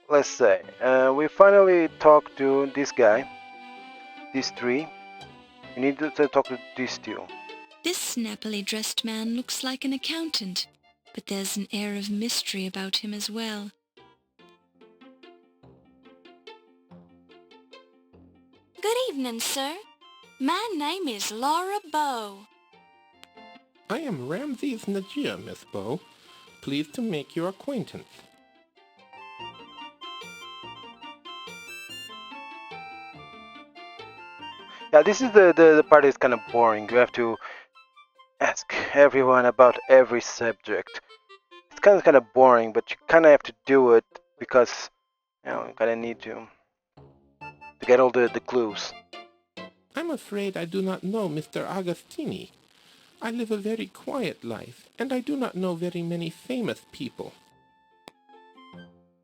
let's say, we finally talked to this guy, these three. We need to talk to these two. This snappily dressed man looks like an accountant, but there's an air of mystery about him as well. Good evening, sir. My name is Laura Bow. I am Ramses Najir, Miss Bow. Pleased to make your acquaintance. Yeah, this is the part that's kind of boring. You have to ask everyone about every subject. It's kind of boring, but you kind of have to do it because you kind of need to get all the clues. I'm afraid I do not know Mr. Agostini. I live a very quiet life, and I do not know very many famous people.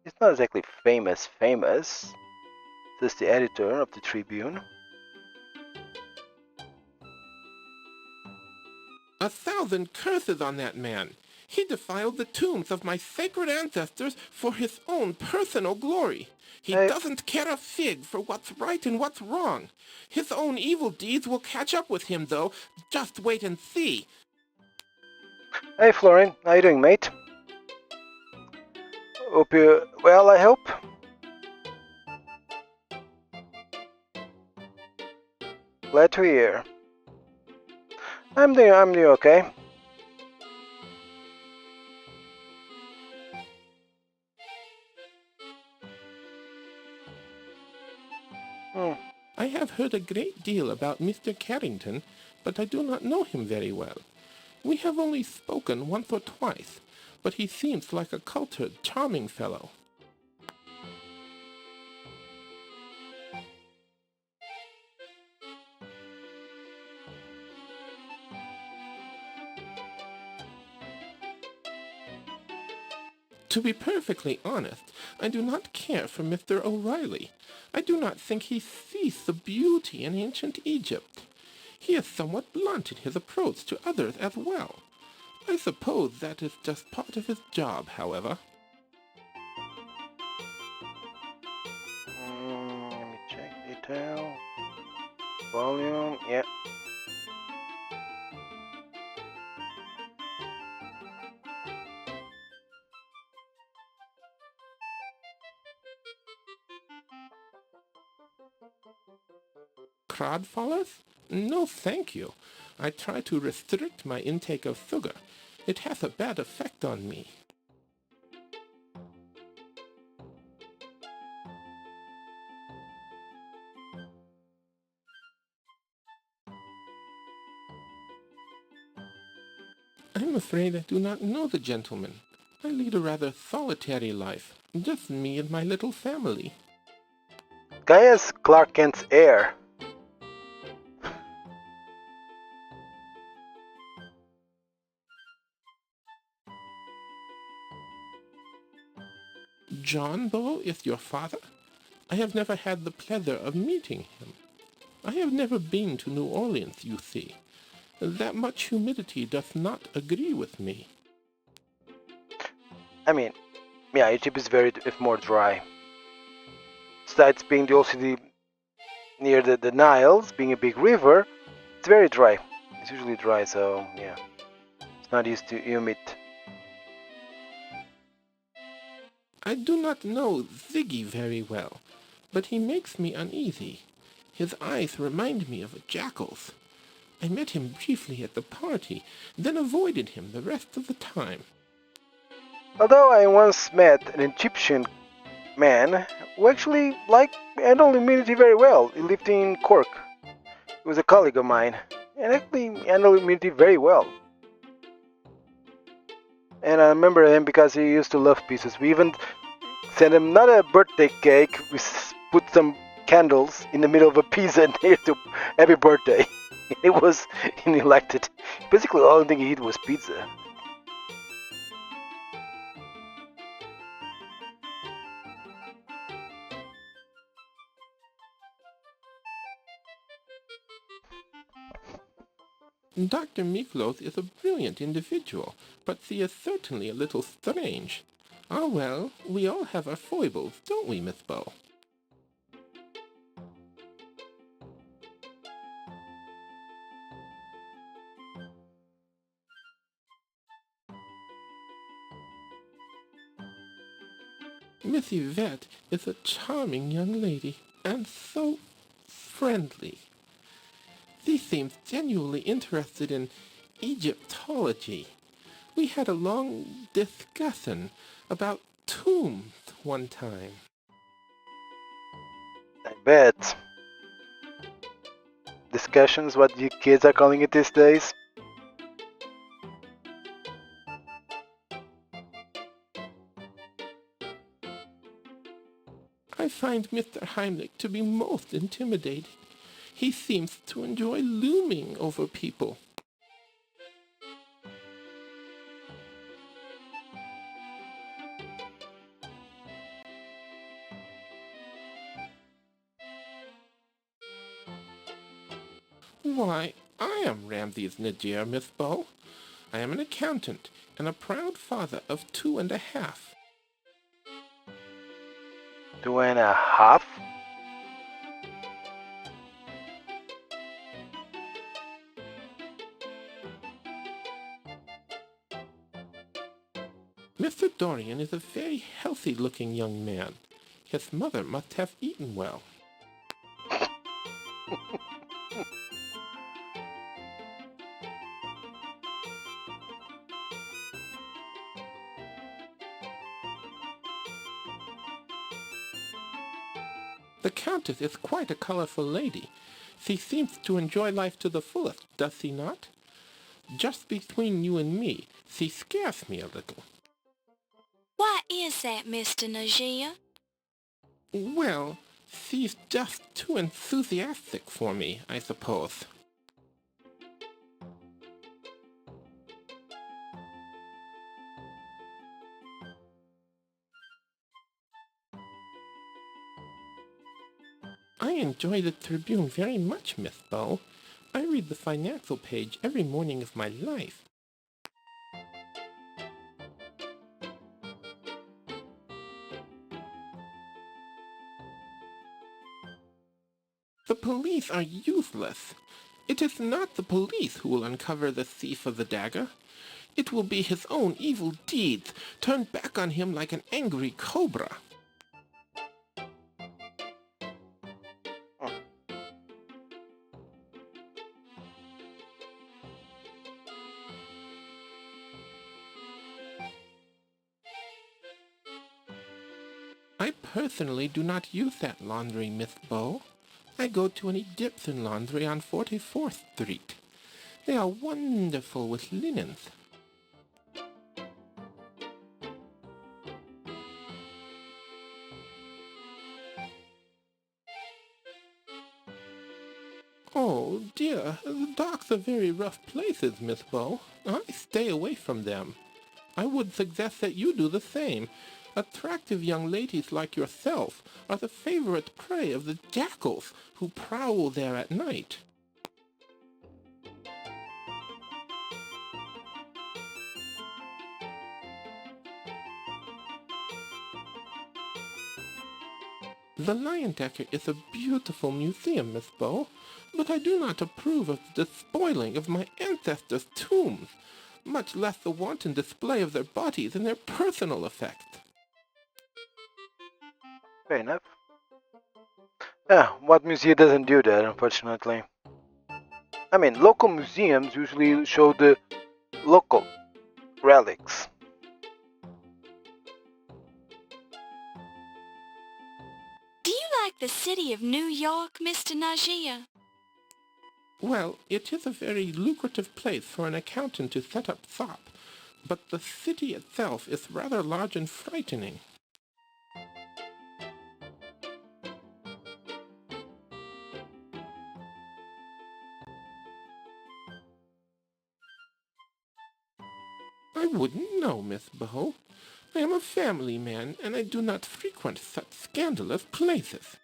He's not exactly famous. This is the editor of the Tribune. 1,000 curses on that man! He defiled the tombs of my sacred ancestors for his own personal glory. He doesn't care a fig for what's right and what's wrong. His own evil deeds will catch up with him, though. Just wait and see. Hey, Florin. How you doing, mate? Hope you... Well, I hope. Glad to hear. I'm doing okay. I have heard a great deal about Mr. Carrington, but I do not know him very well. We have only spoken once or twice, but he seems like a cultured, charming fellow. To be perfectly honest, I do not care for Mr. O'Reilly. I do not think he sees the beauty in ancient Egypt. He is somewhat blunt in his approach to others as well. I suppose that is just part of his job, however. Let me check detail. Volume, yeah. Crodfallers? No, thank you. I try to restrict my intake of sugar. It has a bad effect on me. I'm afraid I do not know the gentleman. I lead a rather solitary life, just me and my little family. Guy has Clark Kent's air. John Bow is your father? I have never had the pleasure of meeting him. I have never been to New Orleans, you see. That much humidity does not agree with me. I mean, yeah, Egypt is more dry. Besides being also near the Niles, being a big river, it's very dry. It's usually dry, so yeah, it's not used to humid. I do not know Ziggy very well, but he makes me uneasy. His eyes remind me of a jackal's. I met him briefly at the party, then avoided him the rest of the time. Although I once met an Egyptian man who actually handled immunity very well. He lived in Cork. He was a colleague of mine, and actually handled immunity very well. And I remember him because he used to love pizzas. We even sent him not a birthday cake, we put some candles in the middle of a pizza and here's to happy birthday. It was, and he liked it. Basically, the only thing he ate was pizza. Dr. Miklos is a brilliant individual, but he is certainly a little strange. Ah, well, we all have our foibles, don't we, Miss Bow? Miss Yvette is a charming young lady, and so friendly. She seems genuinely interested in Egyptology. We had a long discussion about tombs one time. I bet. Discussions, what you kids are calling it these days? I find Mr. Heimlich to be most intimidating. He seems to enjoy looming over people. Why, I am Ramses Najir, Miss Bow. I am an accountant and a proud father of 2.5. 2.5? Mr. Dorian is a very healthy-looking young man. His mother must have eaten well. The Countess is quite a colorful lady. She seems to enjoy life to the fullest, does she not? Just between you and me, she scares me a little. Why is that, Mr. Najia? Well, she's just too enthusiastic for me, I suppose. I enjoy the Tribune very much, Miss Bow. I read the financial page every morning of my life. The police are useless. It is not the police who will uncover the thief of the dagger. It will be his own evil deeds turned back on him like an angry cobra. I personally do not use that laundry, Miss Bow. I go to an Egyptian laundry on 44th Street. They are wonderful with linens. Oh, dear, the docks are very rough places, Miss Bow. I stay away from them. I would suggest that you do the same. Attractive young ladies like yourself are the favorite prey of the jackals who prowl there at night. The Lion Dagger is a beautiful museum, Miss Bow, but I do not approve of the despoiling of my ancestors' tombs, much less the wanton display of their bodies and their personal effects. Fair enough. Yeah, what museum doesn't do that, unfortunately? I mean, local museums usually show the local relics. Do you like the city of New York, Mr. Najia? Well, it is a very lucrative place for an accountant to set up shop, but the city itself is rather large and frightening. I wouldn't know, Miss Bow. I am a family man, and I do not frequent such scandalous places.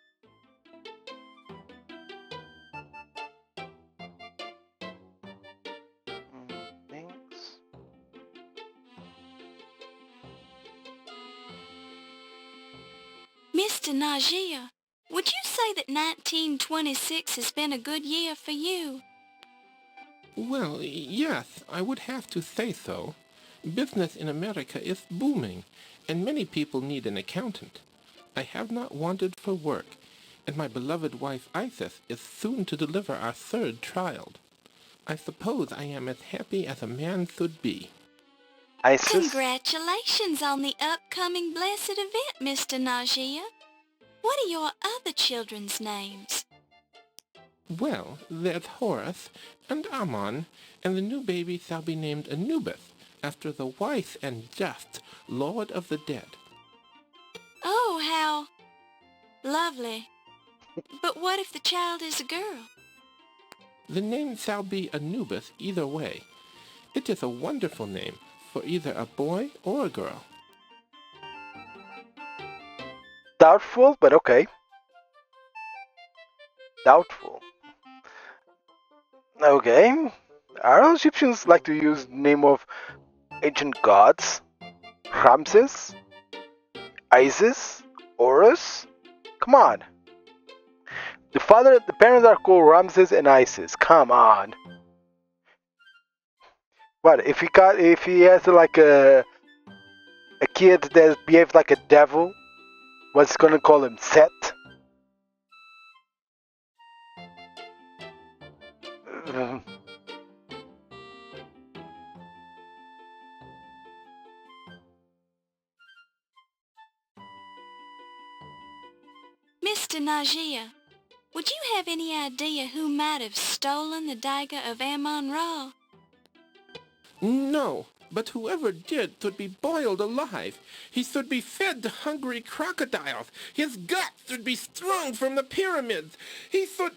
Thanks. Mr. Najia, would you say that 1926 has been a good year for you? Well, yes, I would have to say so. Business in America is booming, and many people need an accountant. I have not wanted for work, and my beloved wife Isis is soon to deliver our third child. I suppose I am as happy as a man should be. ISIS? Congratulations on the upcoming blessed event, Mr. Najia. What are your other children's names? Well, there's Horus and Amon, and the new baby shall be named Anubis, after the wise and just Lord of the Dead. Oh, how lovely. But what if the child is a girl? The name shall be Anubis either way. It is a wonderful name for either a boy or a girl. Doubtful, but okay. Doubtful. Okay. Are Egyptians like to use name of ancient gods? Ramses? Isis? Horus? Come on. The parents are called Ramses and Isis. Come on. What if he has like a kid that behaves like a devil? What's gonna call him Set? Uh, Mr. Najia, would you have any idea who might have stolen the dagger of Amon Ra? No, but whoever did should be boiled alive. He should be fed to hungry crocodiles. His guts should be strung from the pyramids. He should...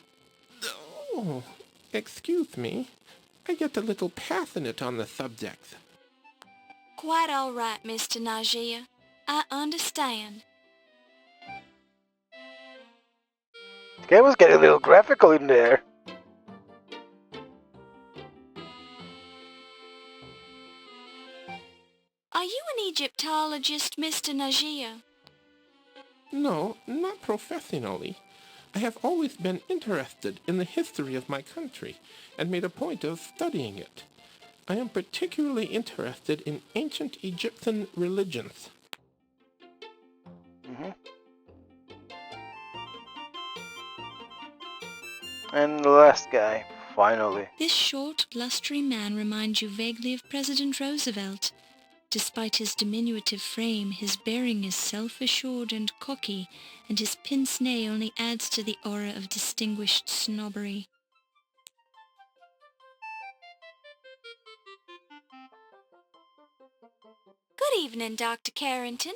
Oh, excuse me. I get a little passionate on the subject. Quite all right, Mr. Najia. I understand. the game was getting a little graphical in there. Are you an Egyptologist, Mr. Najia? No, not professionally. I have always been interested in the history of my country and made a point of studying it. I am particularly interested in ancient Egyptian religions. hmm And the last guy, finally. This short, blustery man reminds you vaguely of President Roosevelt. Despite his diminutive frame, his bearing is self-assured and cocky, and his pince-nez only adds to the aura of distinguished snobbery. Good evening, Dr. Carrington.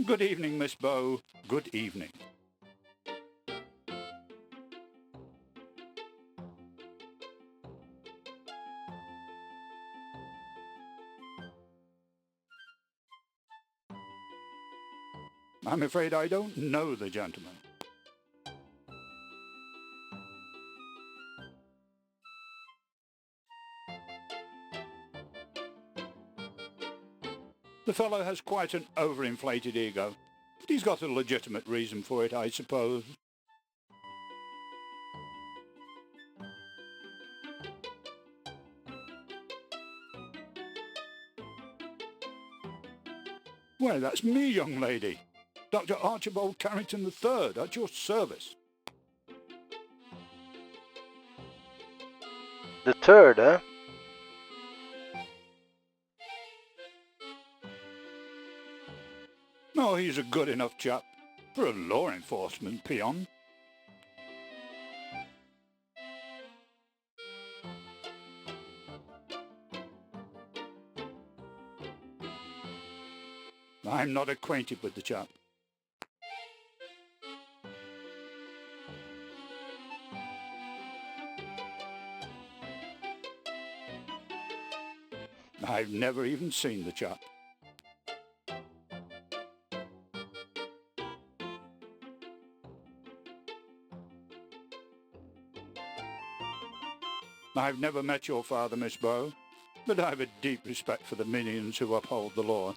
Good evening, Miss Bow. Good evening. I'm afraid I don't know the gentleman. The fellow has quite an overinflated ego. But he's got a legitimate reason for it, I suppose. Why, that's me, young lady. Dr. Archibald Carrington III, at your service. The third, huh? Oh, he's a good enough chap for a law enforcement peon. I'm not acquainted with the chap. I've never even seen the chap. I've never met your father, Miss Bow, but I have a deep respect for the minions who uphold the law.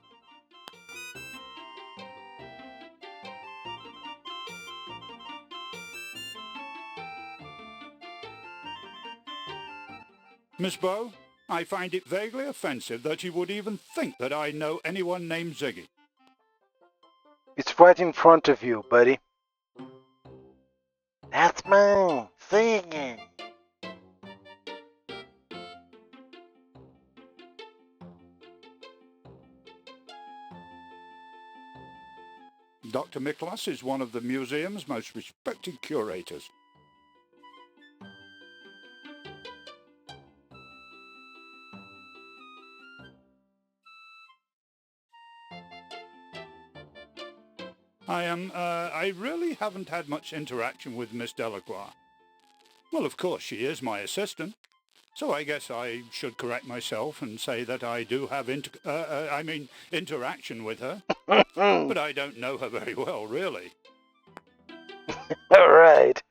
Miss Bow, I find it vaguely offensive that you would even think that I know anyone named Ziggy. It's right in front of you, buddy. That's mine. Singing. Dr. Miklas is one of the museum's most respected curators. I really haven't had much interaction with Miss Delacroix. Well, of course, she is my assistant, so I guess I should correct myself and say that I do have interaction with her, but I don't know her very well, really. Alright.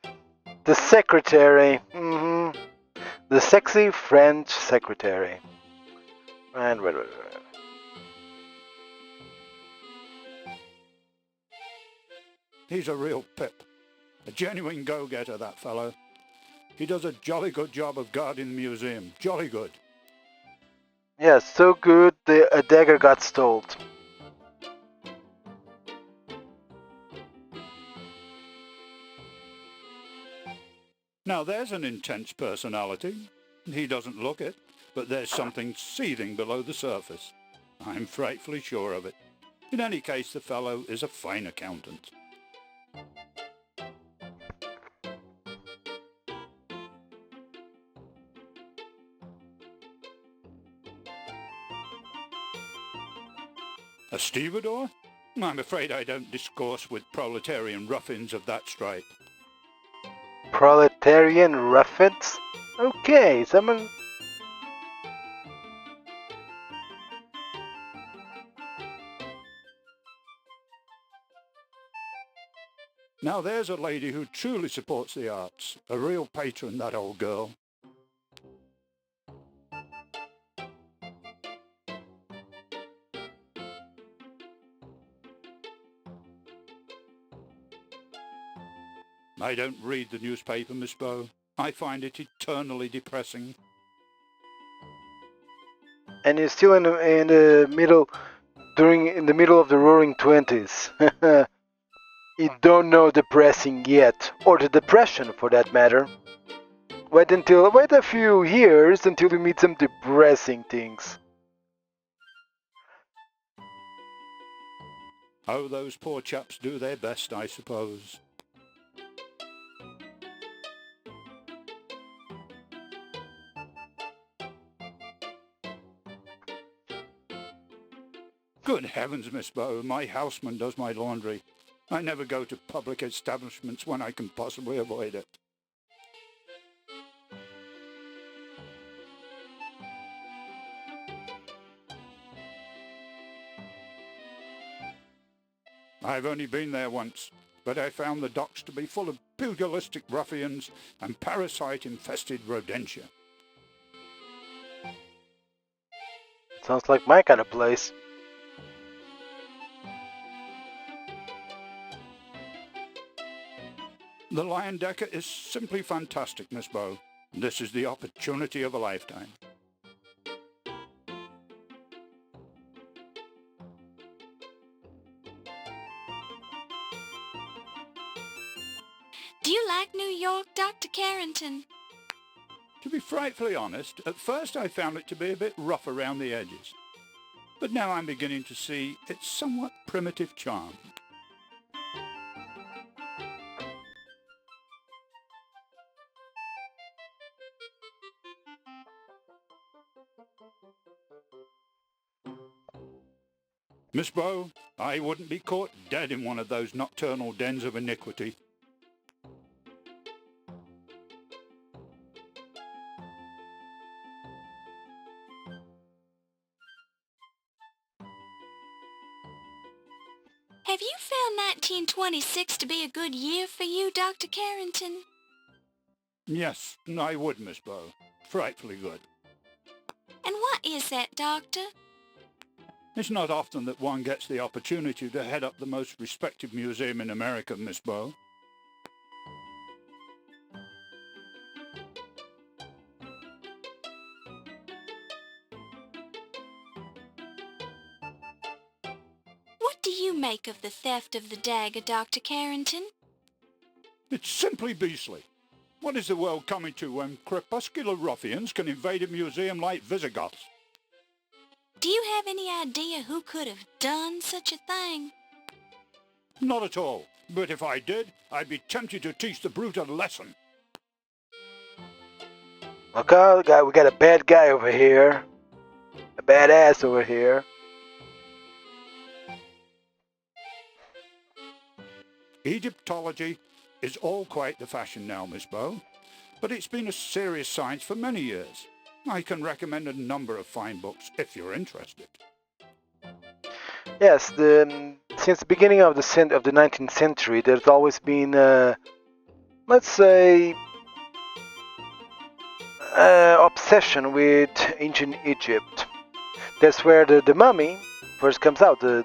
The secretary. The sexy French secretary. Right. He's a real pip. A genuine go-getter, that fellow. He does a jolly good job of guarding the museum. Jolly good. Yeah, so good a dagger got stole. Now there's an intense personality. He doesn't look it, but there's something seething below the surface. I'm frightfully sure of it. In any case, the fellow is a fine accountant. A stevedore? I'm afraid I don't discourse with proletarian ruffians of that stripe. Proletarian ruffians? Okay, someone... Now there's a lady who truly supports the arts. A real patron, that old girl. I don't read the newspaper, Miss Bow. I find it eternally depressing. And you're still in the middle, in the middle of the roaring 20s. You don't know depressing yet, or the depression for that matter. Wait a few years until you meet some depressing things. Oh, those poor chaps do their best, I suppose. Good heavens, Miss Bow, my houseman does my laundry. I never go to public establishments when I can possibly avoid it. I've only been there once, but I found the docks to be full of pugilistic ruffians and parasite-infested rodentia. Sounds like my kind of place. The Lion Decker is simply fantastic, Miss Bow. This is the opportunity of a lifetime. Do you like New York, Dr. Carrington? To be frightfully honest, at first I found it to be a bit rough around the edges. But now I'm beginning to see its somewhat primitive charm. Miss Bow, I wouldn't be caught dead in one of those nocturnal dens of iniquity. Have you found 1926 to be a good year for you, Dr. Carrington? Yes, I would, Miss Bow. Frightfully good. And what is that, Doctor? It's not often that one gets the opportunity to head up the most respected museum in America, Miss Bow. you make of the theft of the dagger, Dr. Carrington? It's simply beastly. What is the world coming to when crepuscular ruffians can invade a museum like Visigoths? Do you have any idea who could have done such a thing? Not at all. But if I did, I'd be tempted to teach the brute a lesson. Okay, we got a bad guy over here. A badass over here. Egyptology is all quite the fashion now, Miss Bow, but it's been a serious science for many years. I can recommend a number of fine books if you're interested. Yes, since the beginning of the 19th century, there's always been, let's say, obsession with ancient Egypt. That's where the Mummy first comes out. The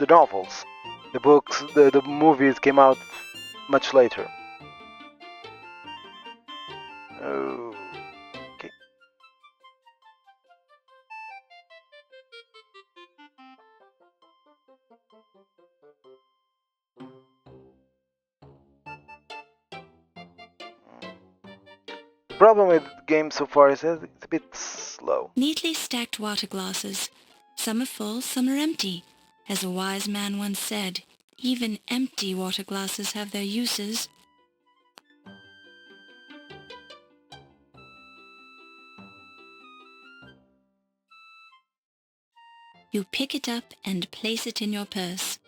novels, the books, the movies came out much later. Okay. The problem with the game so far is that it's a bit slow. Neatly stacked water glasses. Some are full, some are empty. As a wise man once said, even empty water glasses have their uses. You pick it up and place it in your purse.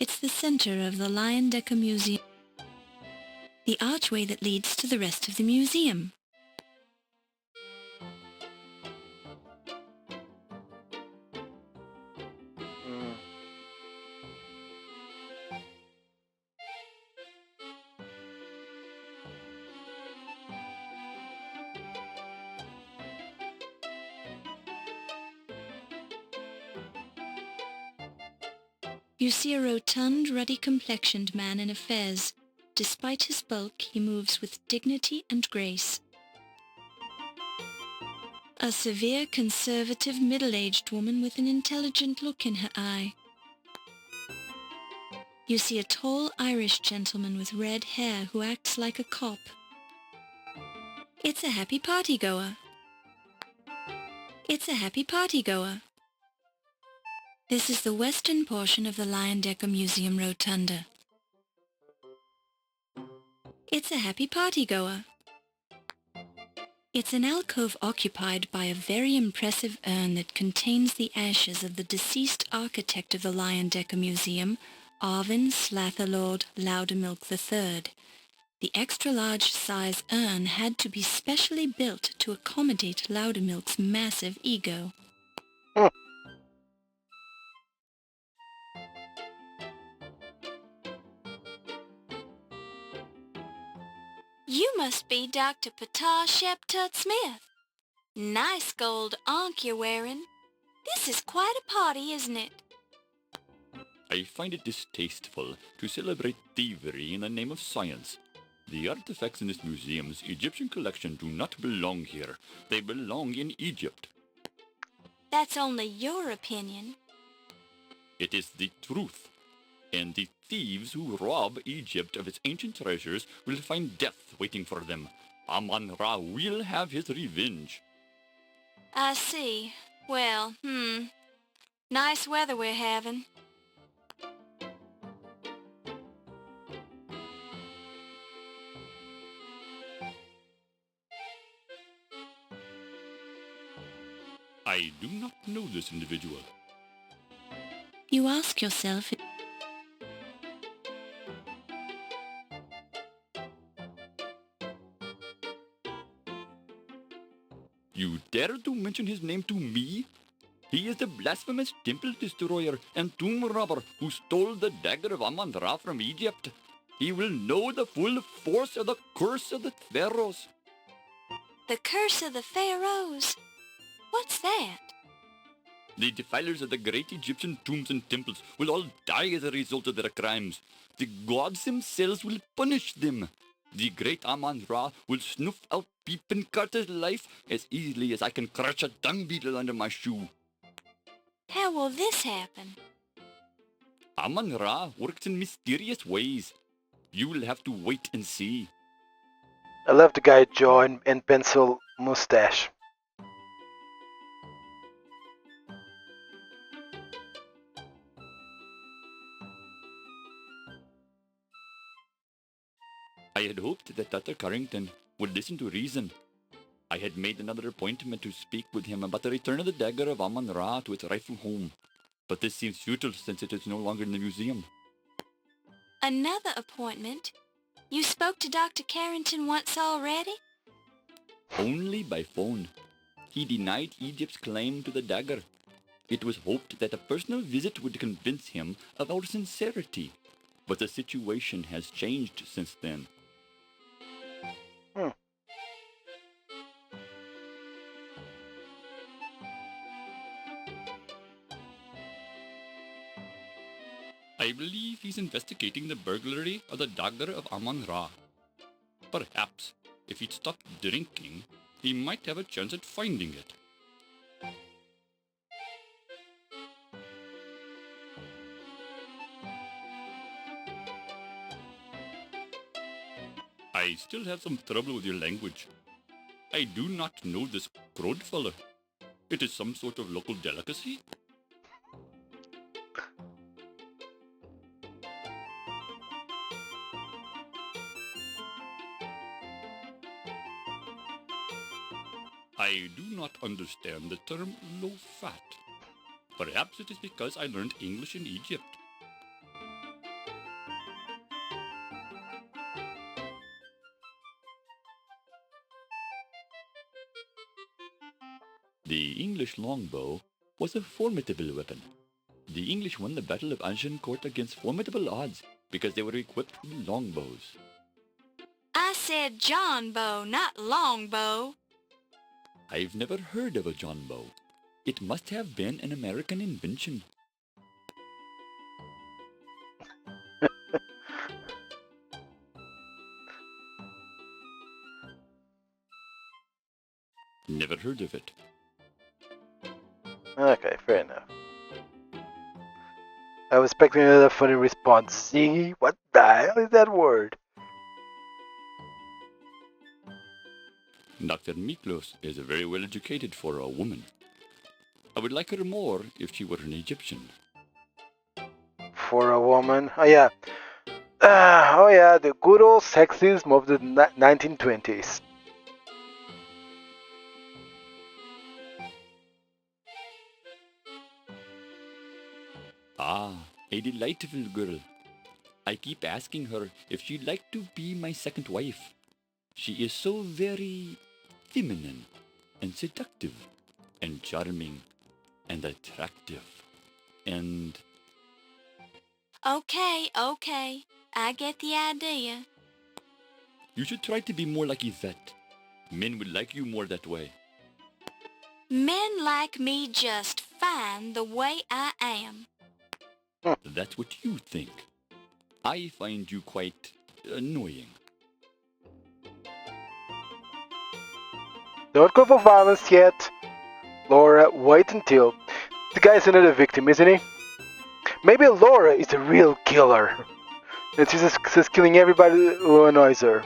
It's the center of the Dagger Museum. The archway that leads to the rest of the museum. You see a rotund, ruddy-complexioned man in a fez. Despite his bulk, he moves with dignity and grace. A severe, conservative, middle-aged woman with an intelligent look in her eye. You see a tall Irish gentleman with red hair who acts like a cop. It's a happy party-goer. It's a happy party-goer. This is the western portion of the Dagger Museum Rotunda. It's a happy party-goer. It's an alcove occupied by a very impressive urn that contains the ashes of the deceased architect of the Dagger Museum, Arvin Slatherlord Loudermilk III. The extra-large size urn had to be specially built to accommodate Loudermilk's massive ego. You must be Dr. Ptah Sheptut Smith. Nice gold ankh you're wearing. This is quite a party, isn't it? I find it distasteful to celebrate thievery in the name of science. The artifacts in this museum's Egyptian collection do not belong here. They belong in Egypt. That's only your opinion. It is the truth. And the thieves who rob Egypt of its ancient treasures will find death waiting for them. Amon-Ra will have his revenge. I see. Well, nice weather we're having. I do not know this individual. You ask yourself... You dare to mention his name to me? He is the blasphemous temple destroyer and tomb robber who stole the dagger of Amon Ra from Egypt. He will know the full force of the curse of the pharaohs. The curse of the pharaohs. What's that? The defilers of the great Egyptian tombs and temples will all die as a result of their crimes. The gods themselves will punish them. The great Amon Ra will snuff out Peepin Carter's life as easily as I can crush a dung beetle under my shoe. How will this happen? Amon Ra works in mysterious ways. You will have to wait and see. I love the guy jaw and pencil mustache. I had hoped that Dr. Carrington would listen to reason. I had made another appointment to speak with him about the return of the dagger of Amon Ra to its rightful home. But this seems futile since it is no longer in the museum. Another appointment? You spoke to Dr. Carrington once already? Only by phone. He denied Egypt's claim to the dagger. It was hoped that a personal visit would convince him of our sincerity. But the situation has changed since then. Hmm. I believe he's investigating the burglary of the dagger of Amon Ra. Perhaps, if he'd stopped drinking, he might have a chance at finding it. I still have some trouble with your language. I do not know this crowd fella. It is some sort of local delicacy. I do not understand the term low fat. Perhaps it is because I learned English in Egypt. The English longbow was a formidable weapon. The English won the Battle of Agincourt against formidable odds because they were equipped with longbows. I said John bow, not longbow. I've never heard of a John bow. It must have been an American invention. Never heard of it. Okay, fair enough. I was expecting another funny response. See, what the hell is that word? Dr. Miklos is very well educated for a woman. I would like her more if she were an Egyptian. For a woman? Oh yeah. Oh yeah, the good old sexism of the 1920s. Ah, a delightful girl. I keep asking her if she'd like to be my second wife. She is so very feminine and seductive and charming and attractive and... Okay. I get the idea. You should try to be more like Yvette. Men would like you more that way. Men like me just fine the way I am. That's what you think. I find you quite annoying. Don't go for violence yet. Laura, wait until... The guy's another victim, isn't he? Maybe Laura is the real killer. And she's just killing everybody who annoys her.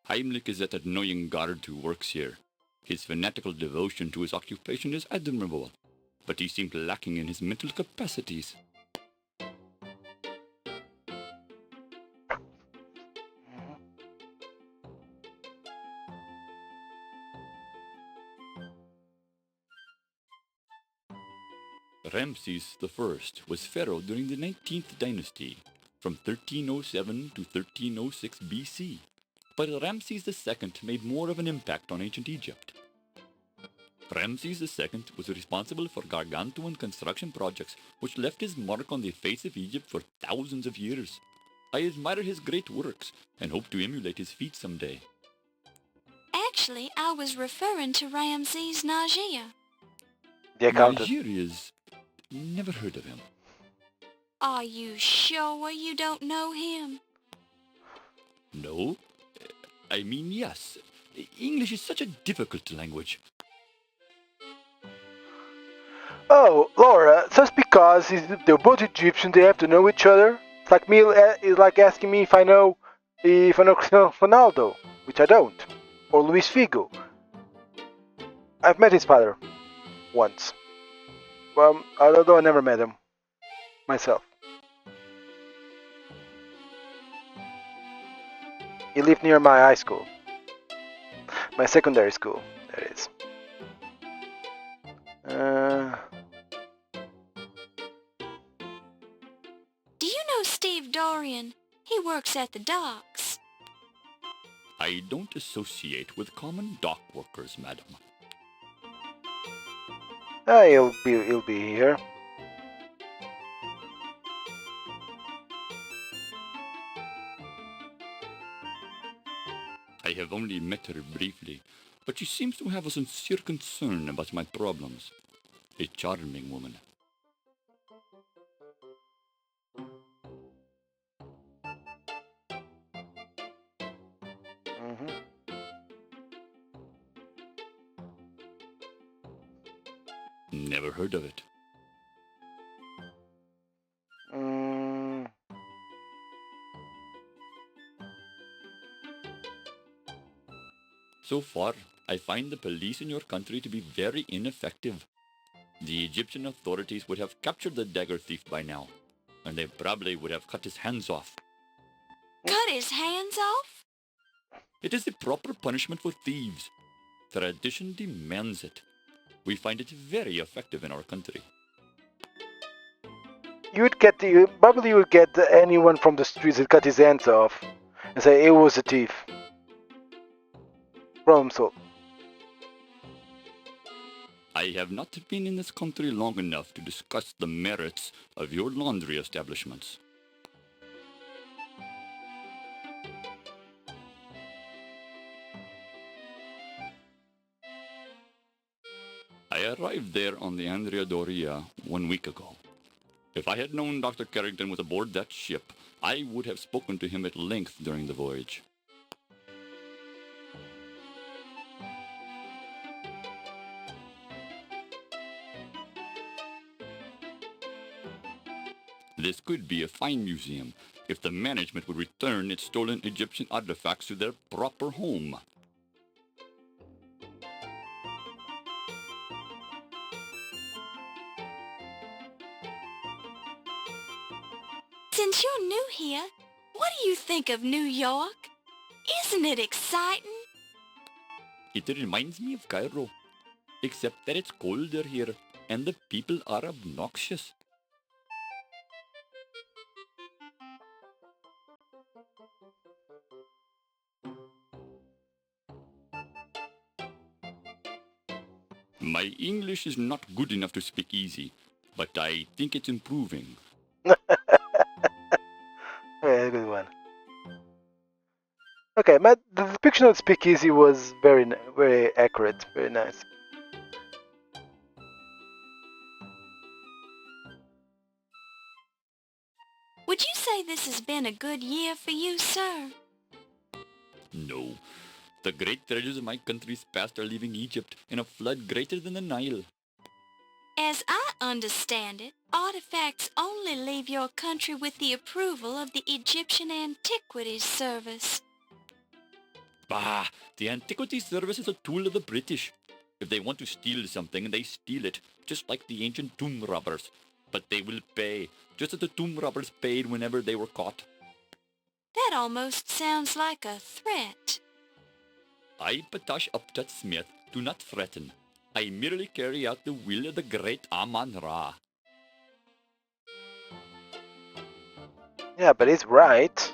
Heimlich is that annoying guard who works here. His fanatical devotion to his occupation is admirable, but he seems lacking in his mental capacities. Ramses I was pharaoh during the 19th dynasty, from 1307 to 1306 BC. but Ramses II made more of an impact on ancient Egypt. Ramses II was responsible for gargantuan construction projects which left his mark on the face of Egypt for thousands of years. I admire his great works and hope to emulate his feats someday. Actually, I was referring to Ramses Najia. The accountant. Nigeria's never heard of him. Are you sure you don't know him? No? I mean, yes. English is such a difficult language. Oh, Laura, just because they're both Egyptian, they have to know each other. It's like asking me if I know Cristiano Ronaldo, which I don't, or Luis Figo. I've met his father once. Well, although I never met him myself. He lived near my high school, my secondary school. That is. Do you know Steve Dorian? He works at the docks. I don't associate with common dock workers, madam. He'll be here. I have only met her briefly, but she seems to have a sincere concern about my problems. A charming woman. Never heard of it. So far, I find the police in your country to be very ineffective. The Egyptian authorities would have captured the dagger thief by now, and they probably would have cut his hands off. Cut his hands off? It is the proper punishment for thieves. Tradition demands it. We find it very effective in our country. You would get anyone from the streets that cut his hands off and say it was a thief. Problem solved. I have not been in this country long enough to discuss the merits of your laundry establishments. I arrived there on the Andrea Doria 1 week ago. If I had known Dr. Carrington was aboard that ship, I would have spoken to him at length during the voyage. This could be a fine museum if the management would return its stolen Egyptian artifacts to their proper home. Since you're new here, what do you think of New York? Isn't it exciting? It reminds me of Cairo, except that it's colder here and the people are obnoxious. My English is not good enough to speak easy, but I think it's improving. Yeah, good one. Okay, Matt, the depiction of Speakeasy was very accurate, very nice. Would you say this has been a good year for you, sir? No. The great treasures of my country's past are leaving Egypt in a flood greater than the Nile. As I understand it, artifacts only leave your country with the approval of the Egyptian Antiquities Service. Bah! The Antiquities Service is a tool of the British. If they want to steal something, they steal it, just like the ancient tomb robbers. But they will pay, just as the tomb robbers paid whenever they were caught. That almost sounds like a threat. I, Patash Uptat Smith, do not threaten. I merely carry out the will of the great Amon Ra. Yeah, but he's right.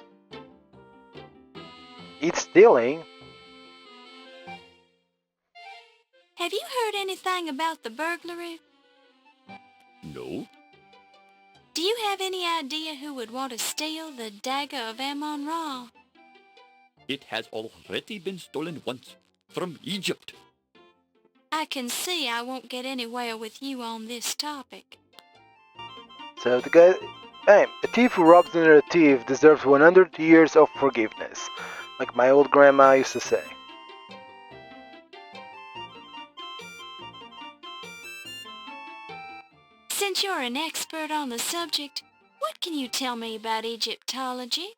It's stealing. Have you heard anything about the burglary? No? Do you have any idea who would want to steal the Dagger of Amon Ra? It has already been stolen once. From Egypt. I can see I won't get anywhere with you on this topic. So the guy, hey, a thief who robs another thief deserves 100 years of forgiveness, like my old grandma used to say. Since you're an expert on the subject, what can you tell me about Egyptology?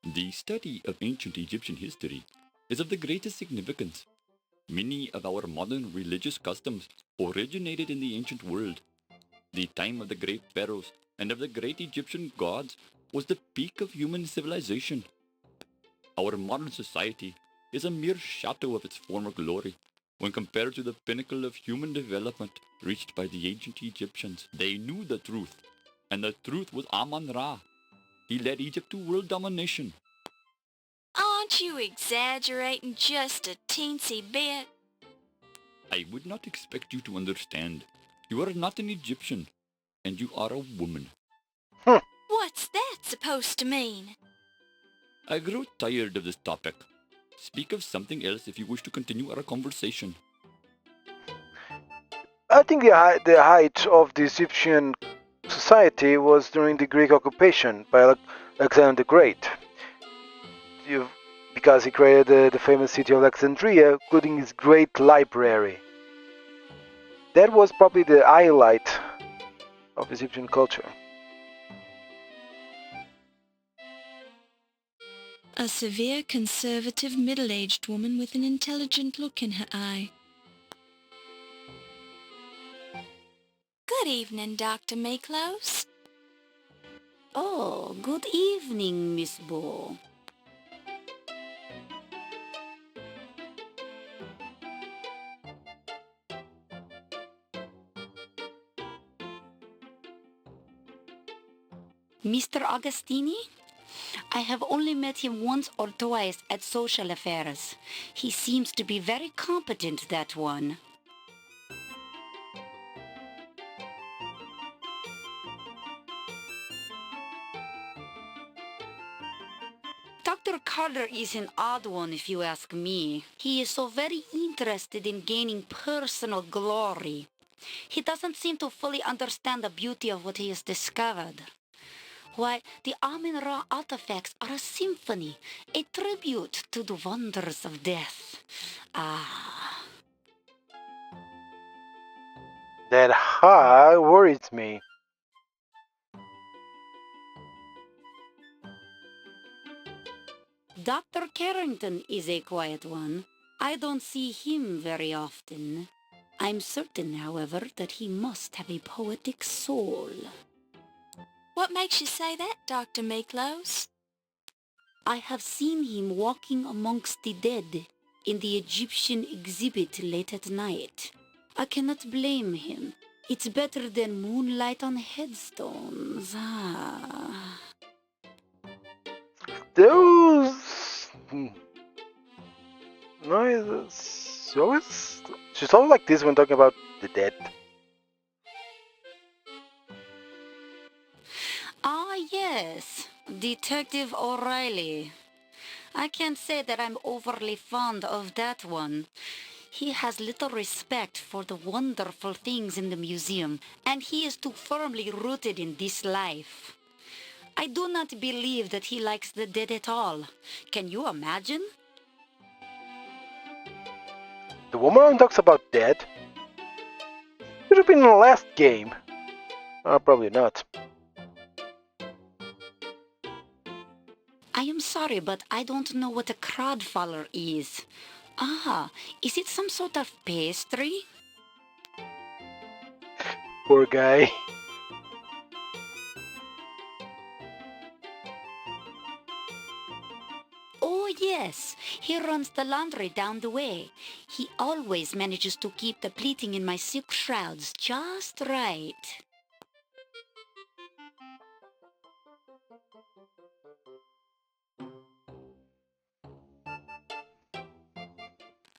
The study of ancient Egyptian history is of the greatest significance. Many of our modern religious customs originated in the ancient world. The time of the great pharaohs and of the great Egyptian gods was the peak of human civilization. Our modern society is a mere shadow of its former glory when compared to the pinnacle of human development reached by the ancient Egyptians. They knew the truth, and the truth was Amon-Ra. He led Egypt to world domination. Aren't you exaggerating just a teensy bit? I would not expect you to understand. You are not an Egyptian, and you are a woman. What's that supposed to mean? I grow tired of this topic. Speak of something else if you wish to continue our conversation. I think the height of the Egyptian society was during the Greek occupation by Alexander the Great. Because he created the famous city of Alexandria, including his great library. That was probably the highlight of Egyptian culture. A severe, conservative, middle-aged woman with an intelligent look in her eye. Good evening, Dr. Miklos. Oh, good evening, Miss Bo. Mr. Agostini? I have only met him once or twice at social affairs. He seems to be very competent, that one. Dr. Carter is an odd one, if you ask me. He is so very interested in gaining personal glory. He doesn't seem to fully understand the beauty of what he has discovered. Why, the Amun-Ra artifacts are a symphony, a tribute to the wonders of death. Ah. That ha worries me. Dr. Carrington is a quiet one. I don't see him very often. I'm certain, however, that he must have a poetic soul. What makes you say that, Dr. Miklos? I have seen him walking amongst the dead in the Egyptian exhibit late at night. I cannot blame him. It's better than moonlight on headstones. Ah. Those noises. She's always like this when talking about the dead. Ah, yes. Detective O'Reilly. I can't say that I'm overly fond of that one. He has little respect for the wonderful things in the museum, and he is too firmly rooted in this life. I do not believe that he likes the dead at all. Can you imagine? The woman talks about dead. Should have been in the last game. Probably not. I am sorry, but I don't know what a crodfaller is. Ah, is it some sort of pastry? Poor guy. Oh, yes. He runs the laundry down the way. He always manages to keep the pleating in my silk shrouds just right.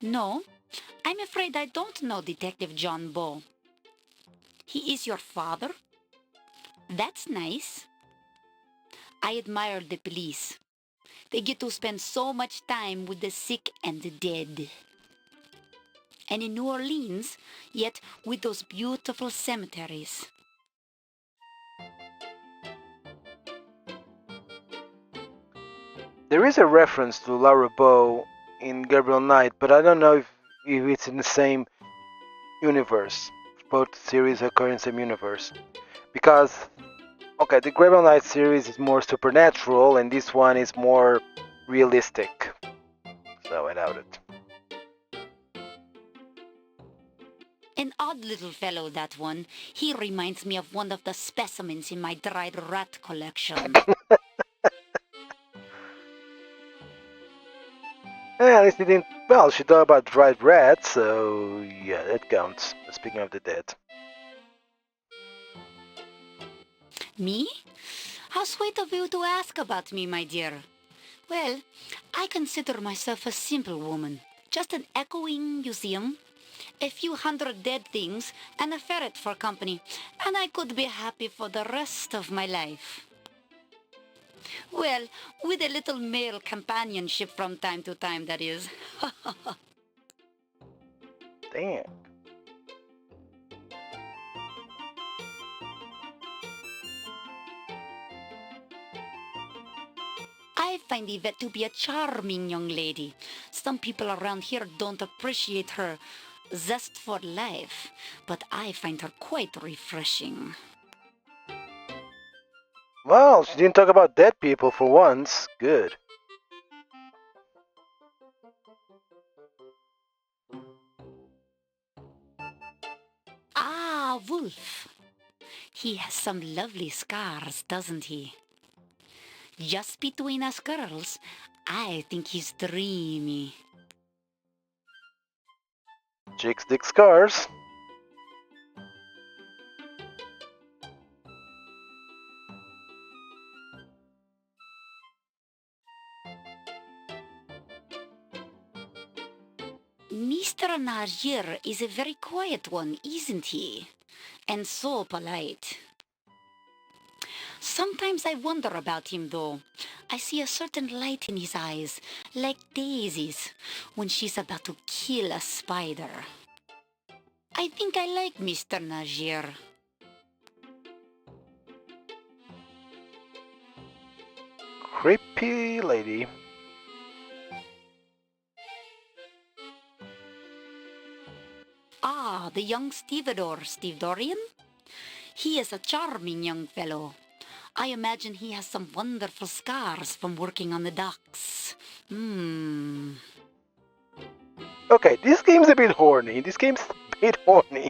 No, I'm afraid I don't know Detective John Bow. He is your father? That's nice. I admire the police. They get to spend so much time with the sick and the dead. And in New Orleans, yet with those beautiful cemeteries. There is a reference to Laura Bow in Gabriel Knight, but I don't know if it's in the same universe. Both series occur in the same universe. Because, okay, the Gabriel Knight series is more supernatural, and this one is more realistic. So I doubt it. An odd little fellow, that one. He reminds me of one of the specimens in my dried rat collection. At least he didn't. Well, she thought about dried rats, so yeah, that counts. Speaking of the dead. Me? How sweet of you to ask about me, my dear. Well, I consider myself a simple woman. Just an echoing museum, a few hundred dead things, and a ferret for company, and I could be happy for the rest of my life. Well, with a little male companionship from time to time, that is. Damn. I find Yvette to be a charming young lady. Some people around here don't appreciate her zest for life, but I find her quite refreshing. Well, she didn't talk about dead people for once. Good. Ah, Wolf. He has some lovely scars, doesn't he? Just between us girls, I think he's dreamy. Chicks dig scars. Mr. Najir is a very quiet one, isn't he? And so polite. Sometimes I wonder about him, though. I see a certain light in his eyes, like Daisy's, when she's about to kill a spider. I think I like Mr. Najir. Creepy lady. Ah, the young stevedore, Steve Dorian? He is a charming young fellow. I imagine he has some wonderful scars from working on the docks. Okay, this game's a bit horny. This game's a bit horny.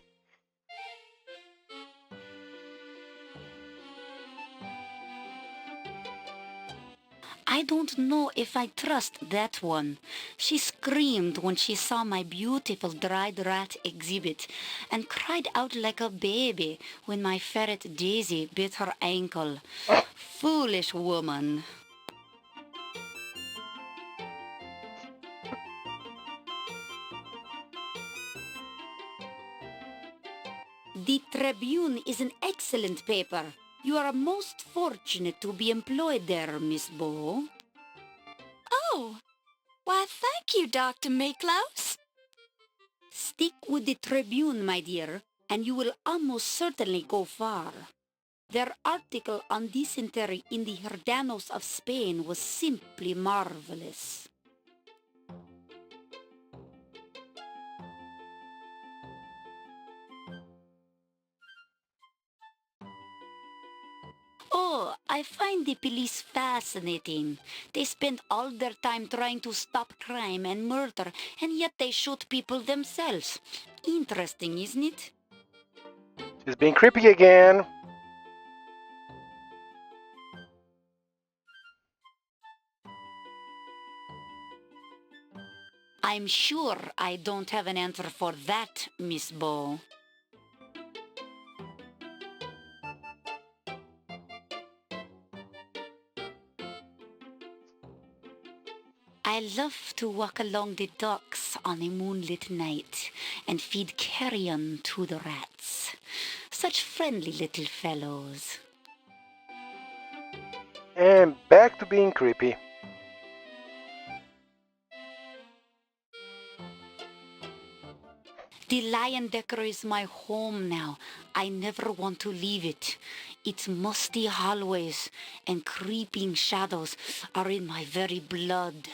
I don't know if I trust that one. She screamed when she saw my beautiful dried rat exhibit and cried out like a baby when my ferret Daisy bit her ankle. Foolish woman. The Tribune is an excellent paper. You are most fortunate to be employed there, Miss Bow. Oh, why thank you, Dr. Maklaus. Stick with the Tribune, my dear, and you will almost certainly go far. Their article on dysentery in the Herdanos of Spain was simply marvelous. Oh, I find the police fascinating. They spend all their time trying to stop crime and murder, and yet they shoot people themselves. Interesting, isn't it? She's being creepy again. I'm sure I don't have an answer for that, Miss Bow. I love to walk along the docks on a moonlit night and feed carrion to the rats. Such friendly little fellows. And back to being creepy. The Lion Decker is my home now. I never want to leave it. Its musty hallways and creeping shadows are in my very blood.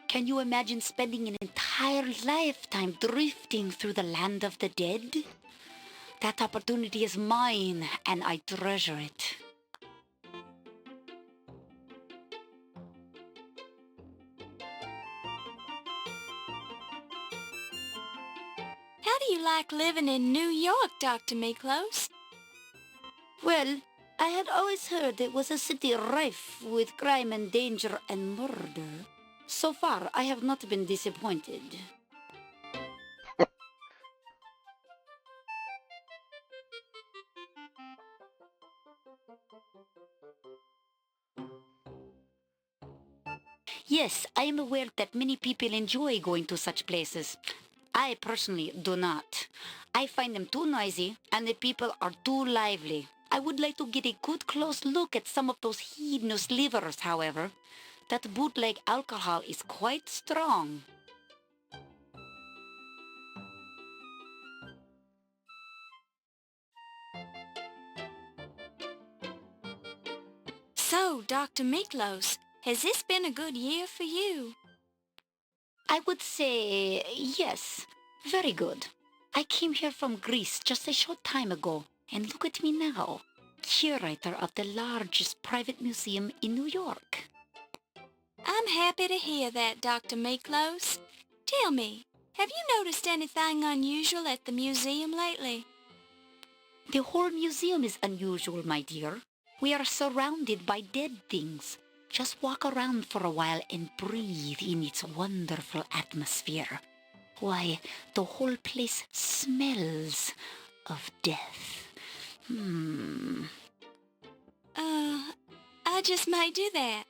Can you imagine spending an entire lifetime drifting through the land of the dead? That opportunity is mine, and I treasure it. How do you like living in New York, Dr. Miklos? Well, I had always heard it was a city rife with crime and danger and murder. So far, I have not been disappointed. Yes, I am aware that many people enjoy going to such places. I personally do not. I find them too noisy and the people are too lively. I would like to get a good close look at some of those hedonist livers, however. That bootleg alcohol is quite strong. So, Dr. Miklos, has this been a good year for you? I would say yes, very good. I came here from Greece just a short time ago, and look at me now, curator of the largest private museum in New York. I'm happy to hear that, Dr. Miklos. Tell me, have you noticed anything unusual at the museum lately? The whole museum is unusual, my dear. We are surrounded by dead things. Just walk around for a while and breathe in its wonderful atmosphere. Why, the whole place smells of death. I just might do that.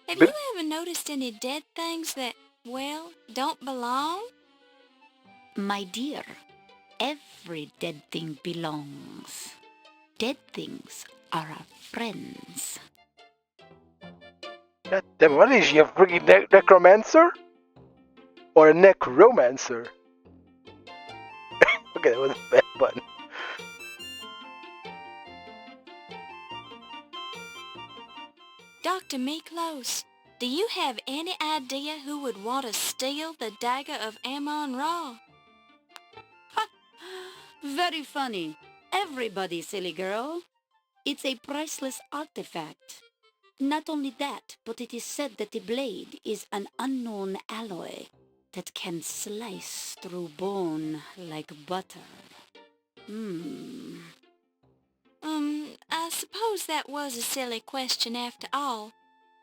Have But you ever noticed any dead things that, well, don't belong? My dear, every dead thing belongs. Dead things are our friends. God damn, what is she, a freaking necromancer? Or a necromancer? Okay, that was a bad pun. Dr. Miklos, do you have any idea who would want to steal the dagger of Amon Ra? Very funny. Everybody, silly girl. It's a priceless artifact. Not only that, but it is said that the blade is an unknown alloy that can slice through bone like butter. I suppose that was a silly question after all.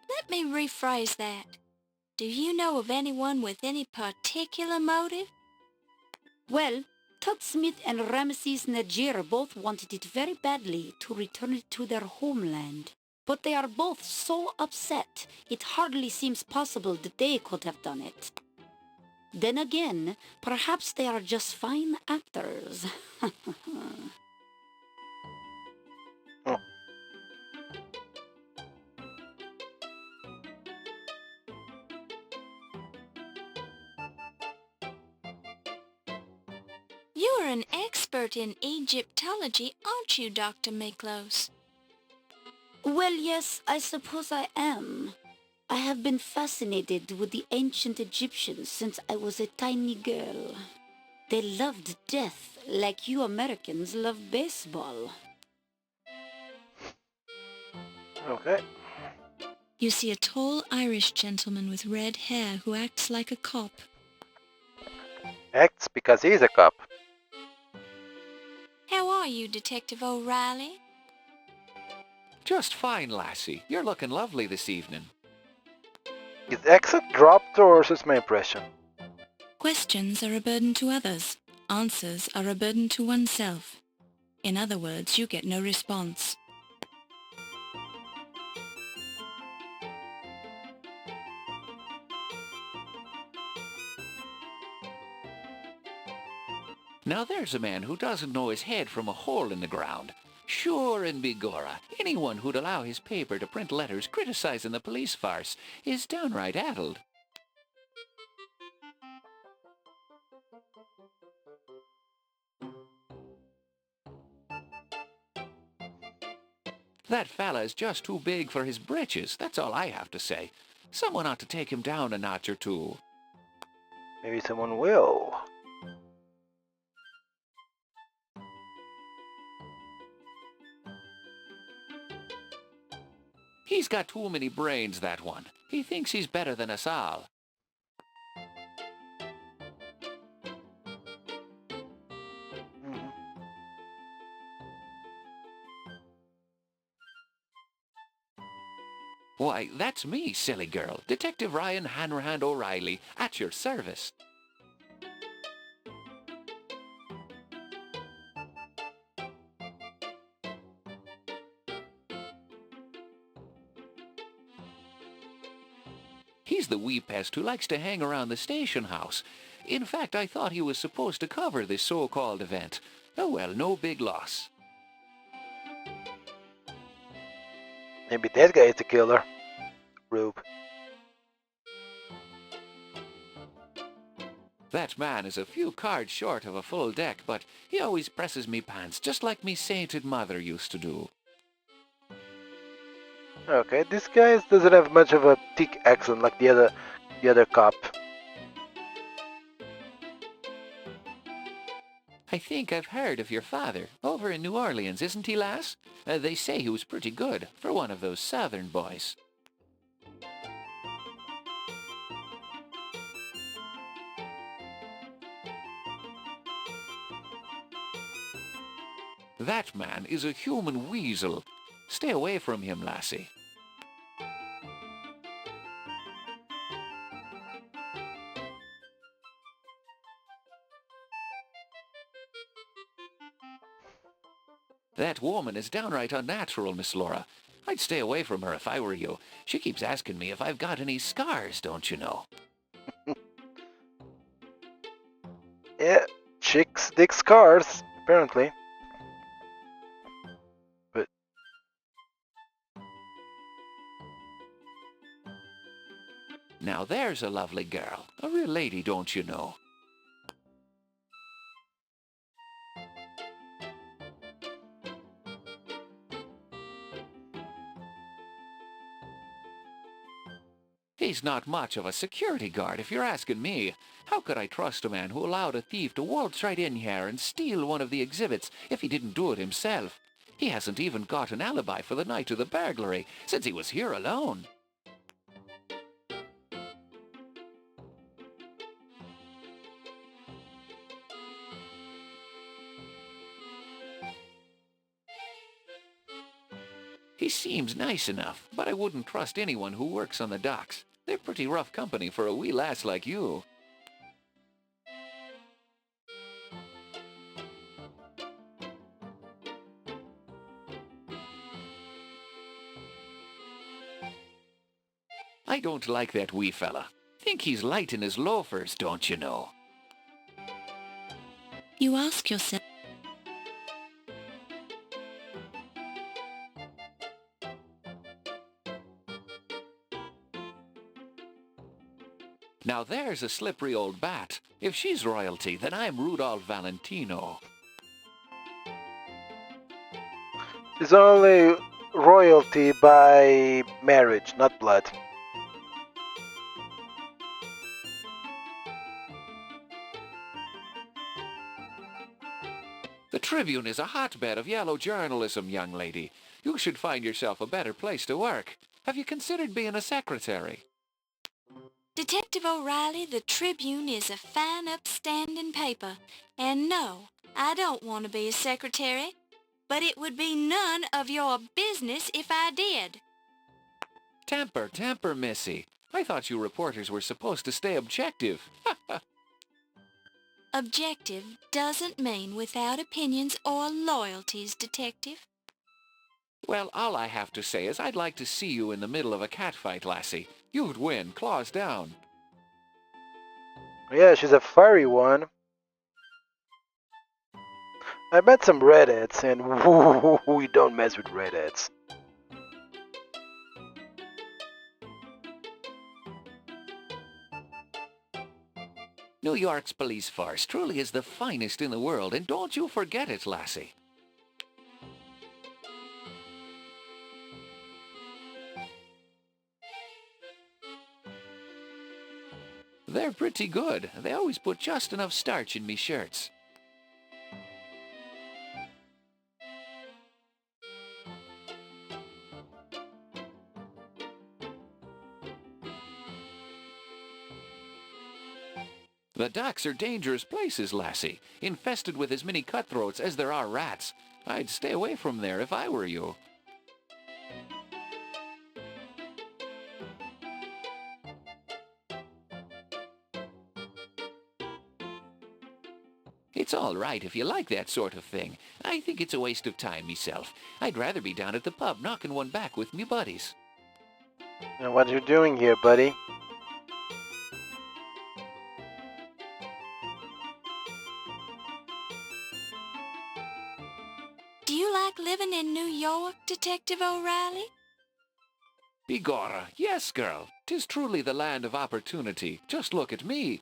Let me rephrase that. Do you know of anyone with any particular motive? Well, Todd Smith and Ramesses Najir both wanted it very badly to return it to their homeland. But they are both so upset, it hardly seems possible that they could have done it. Then again, perhaps they are just fine actors. Oh. You're an expert in Egyptology, aren't you, Dr. Miklos? Well, yes, I suppose I am. I have been fascinated with the ancient Egyptians since I was a tiny girl. They loved death like you Americans love baseball. Okay. You see a tall Irish gentleman with red hair who acts like a cop. Acts because he's a cop. How are you, Detective O'Reilly? Just fine, lassie. You're looking lovely this evening. Is accent dropped or is this my impression? Questions are a burden to others. Answers are a burden to oneself. In other words, you get no response. Now there's a man who doesn't know his head from a hole in the ground. Sure and begorra, anyone who'd allow his paper to print letters criticizing the police farce is downright addled. That fella is just too big for his britches, that's all I have to say. Someone ought to take him down a notch or two. Maybe someone will. He's got too many brains, that one. He thinks he's better than us all. Mhm. Why, that's me, silly girl. Detective Ryan Hanrahan O'Reilly, at your service. He's the wee pest who likes to hang around the station house. In fact, I thought he was supposed to cover this so-called event. Oh well, no big loss. Maybe that guy is the killer. Rube. That man is a few cards short of a full deck, but he always presses me pants, just like me sainted mother used to do. Okay, this guy doesn't have much of a thick accent like the other cop. I think I've heard of your father. Over in New Orleans, isn't he, lass? They say he was pretty good, for one of those southern boys. That man is a human weasel. Stay away from him, lassie. That woman is downright unnatural, Miss Laura. I'd stay away from her if I were you. She keeps asking me if I've got any scars, don't you know? Yeah, chicks dig scars, apparently. But Now there's a lovely girl. A real lady, don't you know? He's not much of a security guard, if you're asking me. How could I trust a man who allowed a thief to waltz right in here and steal one of the exhibits if he didn't do it himself? He hasn't even got an alibi for the night of the burglary, since he was here alone. He seems nice enough, but I wouldn't trust anyone who works on the docks. They're pretty rough company for a wee lass like you. I don't like that wee fella. Think he's light in his loafers, don't you know? You ask yourself, Now there's a slippery old bat. If she's royalty, then I'm Rudolph Valentino. it's only royalty by marriage, not blood. The Tribune is a hotbed of yellow journalism, young lady. You should find yourself a better place to work. Have you considered being a secretary? Detective O'Reilly, the Tribune is a fine, upstanding paper. And no, I don't want to be a secretary. But it would be none of your business if I did. Temper, temper, missy. I thought you reporters were supposed to stay objective. Objective doesn't mean without opinions or loyalties, Detective. Well, all I have to say is I'd like to see you in the middle of a catfight, lassie. You'd win, claws down. Yeah, she's a fiery one. I met some redheads, and we don't mess with redheads. New York's police force truly is the finest in the world, and don't you forget it, lassie. They're pretty good. They always put just enough starch in me shirts. The docks are dangerous places, lassie, infested with as many cutthroats as there are rats. I'd stay away from there if I were you. It's all right if you like that sort of thing. I think it's a waste of time myself. I'd rather be down at the pub knocking one back with me buddies. Now, what are you doing here, buddy? Do you like living in New York, Detective O'Reilly? Begorra, yes, girl. 'Tis truly the land of opportunity. Just look at me.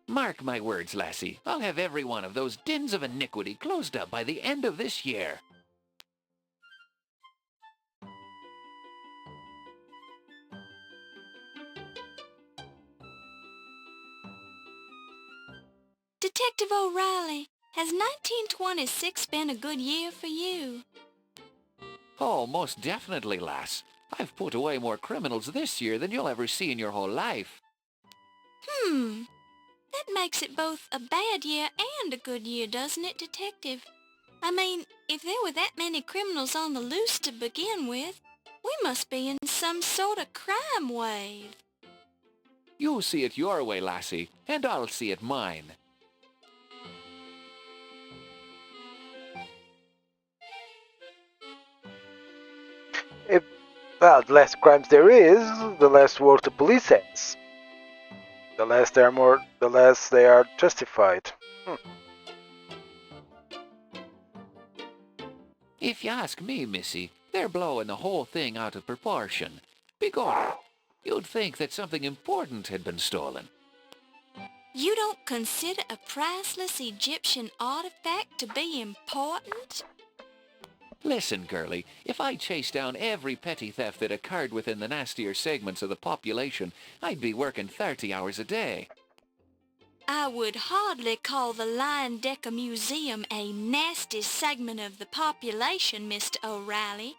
Mark my words, lassie. I'll have every one of those dens of iniquity closed up by the end of this year. Detective O'Reilly, has 1926 been a good year for you? Oh, most definitely, lass. I've put away more criminals this year than you'll ever see in your whole life. That makes it both a bad year and a good year, doesn't it, Detective? I mean, if there were that many criminals on the loose to begin with, we must be in some sort of crime wave. You see it your way, lassie, and I'll see it mine. If, well, the less crimes there is, the less work the police has. The less they are justified. If you ask me, missy, they're blowing the whole thing out of proportion. Begorra, you'd think that something important had been stolen. You don't consider a priceless Egyptian artifact to be important? Listen, girlie, if I chased down every petty theft that occurred within the nastier segments of the population, I'd be working 30 hours a day. I would hardly call the Lion-Decker Museum a nasty segment of the population, Mr. O'Reilly.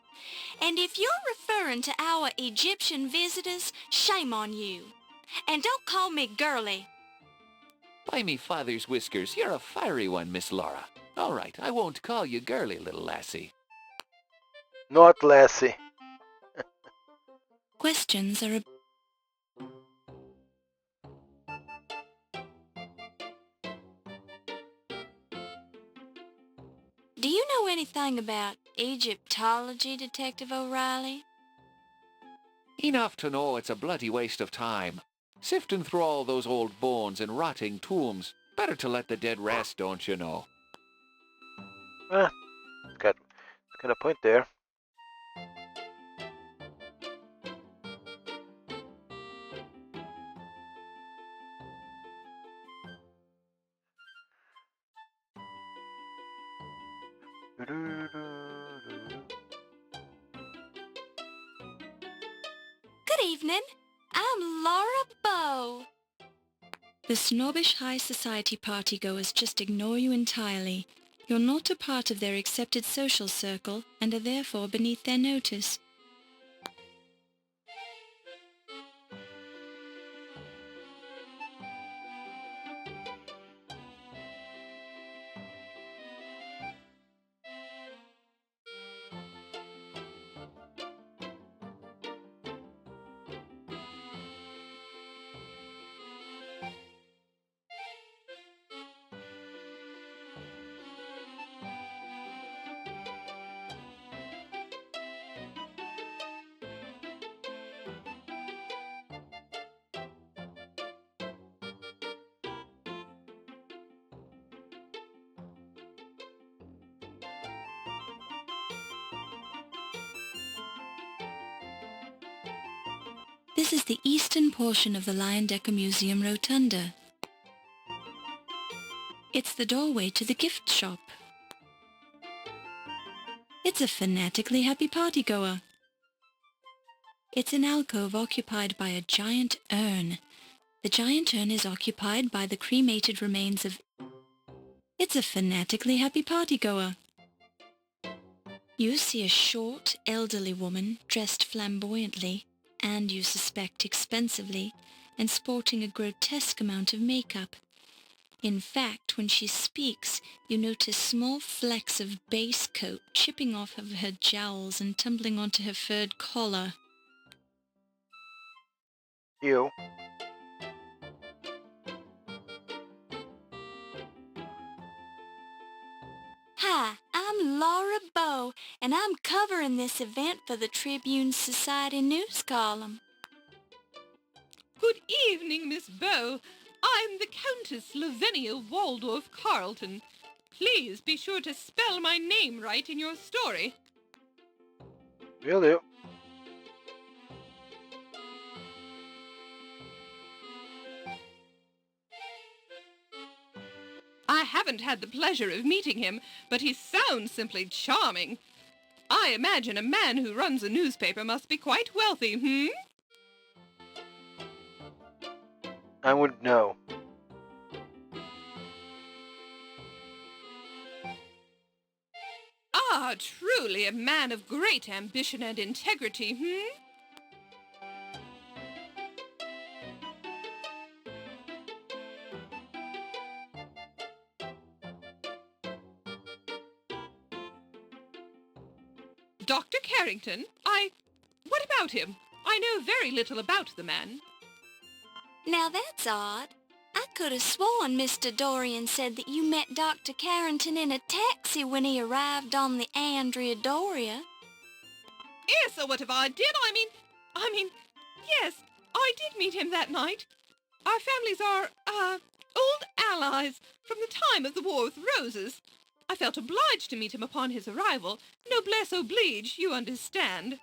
And if you're referring to our Egyptian visitors, shame on you. And don't call me girly. By me father's whiskers, you're a fiery one, Miss Laura. All right, I won't call you girly, little lassie. Not Lassie. Questions are Do you know anything about Egyptology, Detective O'Reilly? Enough to know it's a bloody waste of time. Sifting through all those old bones and rotting tombs. Better to let the dead rest, don't you know? Got a point there. Good evening. I'm Laura Bow. The snobbish high society partygoers just ignore you entirely. You're not a part of their accepted social circle and are therefore beneath their notice. This is the eastern portion of the Leyendecker Museum Rotunda. It's the doorway to the gift shop. It's a fanatically happy partygoer. It's an alcove occupied by a giant urn. The giant urn is occupied by the cremated remains of... It's a fanatically happy partygoer. You see a short, elderly woman dressed flamboyantly, and you suspect expensively, and sporting a grotesque amount of makeup. In fact, when she speaks, you notice small flecks of base coat chipping off of her jowls and tumbling onto her furred collar. You. Hi, I'm Laura Bow, and I'm covering this event for the Tribune Society news column. Good evening, Miss Bow. I'm the Countess Lavinia Waldorf Carleton. Please be sure to spell my name right in your story. Will do. I haven't had the pleasure of meeting him, but he sounds simply charming. I imagine a man who runs a newspaper must be quite wealthy, I wouldn't know. Ah, truly a man of great ambition and integrity, Dr. Carrington, what about him? I know very little about the man. Now that's odd. I could have sworn Mr. Dorian said that you met Dr. Carrington in a taxi when he arrived on the Andrea Doria. Yes, or what if I did? I mean, yes, I did meet him that night. Our families are, old allies from the time of the War with Roses. I felt obliged to meet him upon his arrival. Noblesse oblige, you understand.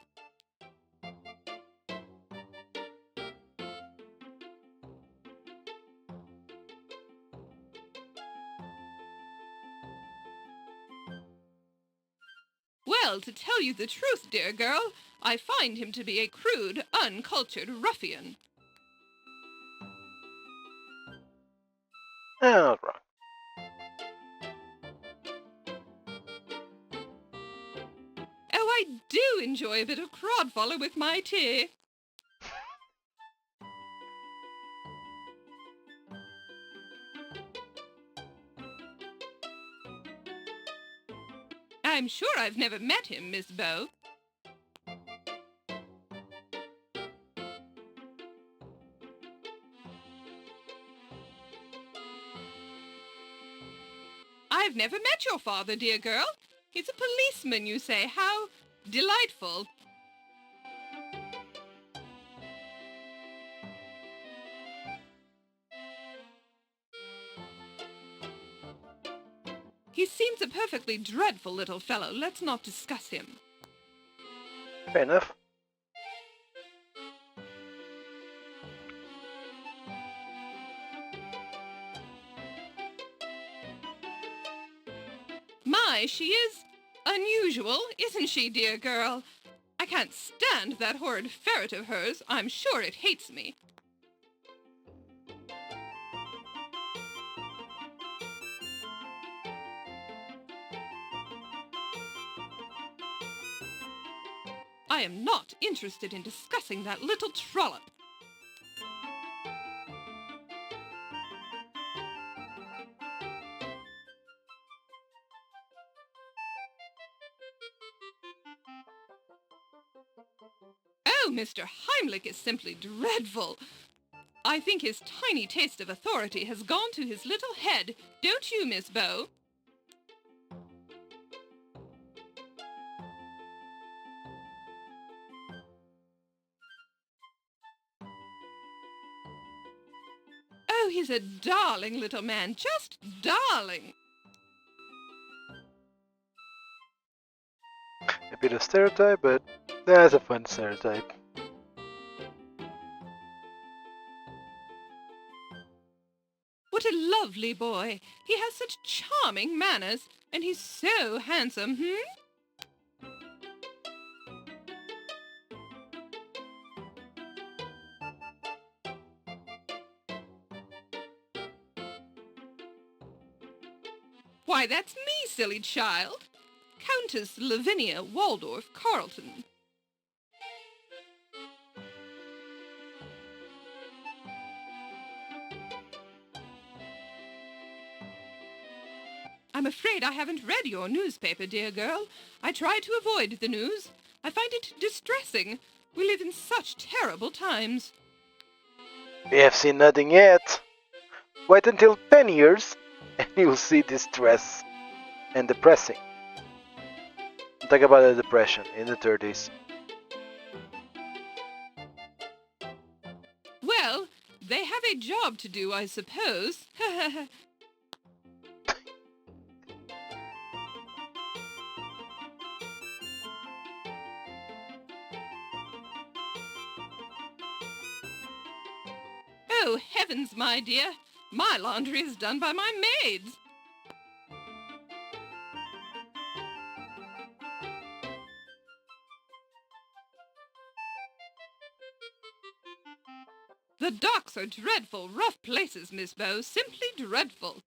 Well, to tell you the truth, dear girl, I find him to be a crude, uncultured ruffian. Not wrong. Oh, I do enjoy a bit of crodfollow with my tea. I'm sure I've never met him, Miss Bow. I've never met your father, dear girl. He's a policeman, you say. How delightful. He seems a perfectly dreadful little fellow. Let's not discuss him. Fair enough. My, she is unusual, isn't she, dear girl? I can't stand that horrid ferret of hers. I'm sure it hates me. I am not interested in discussing that little trollop. Oh, Mr. Heimlich is simply dreadful. I think his tiny taste of authority has gone to his little head. Don't you, Miss Bow? Oh, he's a darling little man, just darling. A bit of stereotype, but that's a fun stereotype. lovely boy. He has such charming manners, and he's so handsome, Why, that's me, silly child. Countess Lavinia Waldorf Carleton. I'm afraid I haven't read your newspaper, dear girl. I try to avoid the news. I find it distressing. We live in such terrible times. We have seen nothing yet. Wait until 10 years and you'll see distress and depressing. Talk about the depression in the 30s. Well, they have a job to do, I suppose. Oh, heavens, my dear. My laundry is done by my maids. The docks are dreadful, rough places, Miss Bow. Simply dreadful.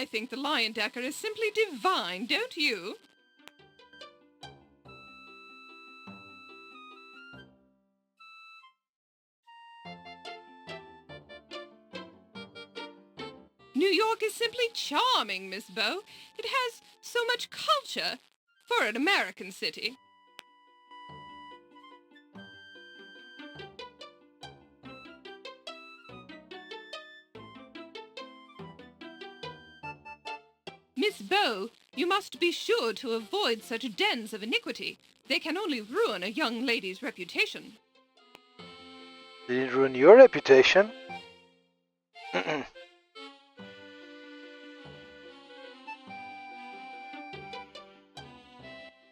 I think the Lion Dagger is simply divine, don't you? New York is simply charming, Miss Bow. It has so much culture for an American city. Miss Bow, you must be sure to avoid such dens of iniquity. They can only ruin a young lady's reputation. Did it ruin your reputation?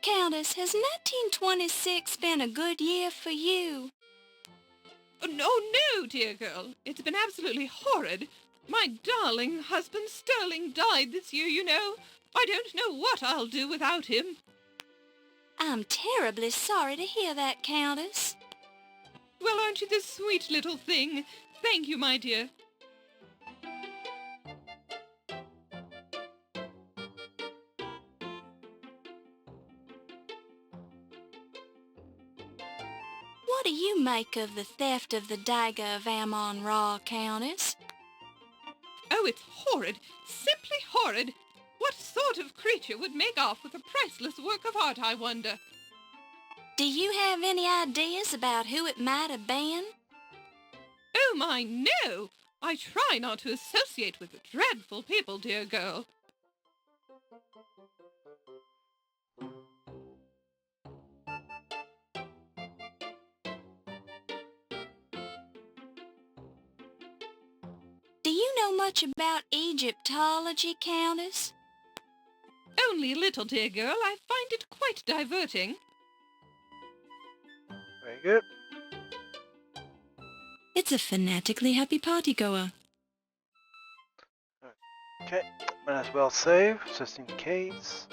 Countess, has 1926 been a good year for you? Oh, no, dear girl. It's been absolutely horrid. My darling husband Sterling died this year, you know. I don't know what I'll do without him. I'm terribly sorry to hear that, Countess. Well, aren't you the sweet little thing? Thank you, my dear. What do you make of the theft of the dagger of Amon Ra, Countess? Oh, it's horrid. Simply horrid. What sort of creature would make off with a priceless work of art, I wonder? Do you have any ideas about who it might have been? Oh, my, no! I try not to associate with dreadful people, dear girl. Do you know much about Egyptology, Countess? Only a little, dear girl. I find it quite diverting. Very good. It's a fanatically happy partygoer. Okay, might as well save, just in case.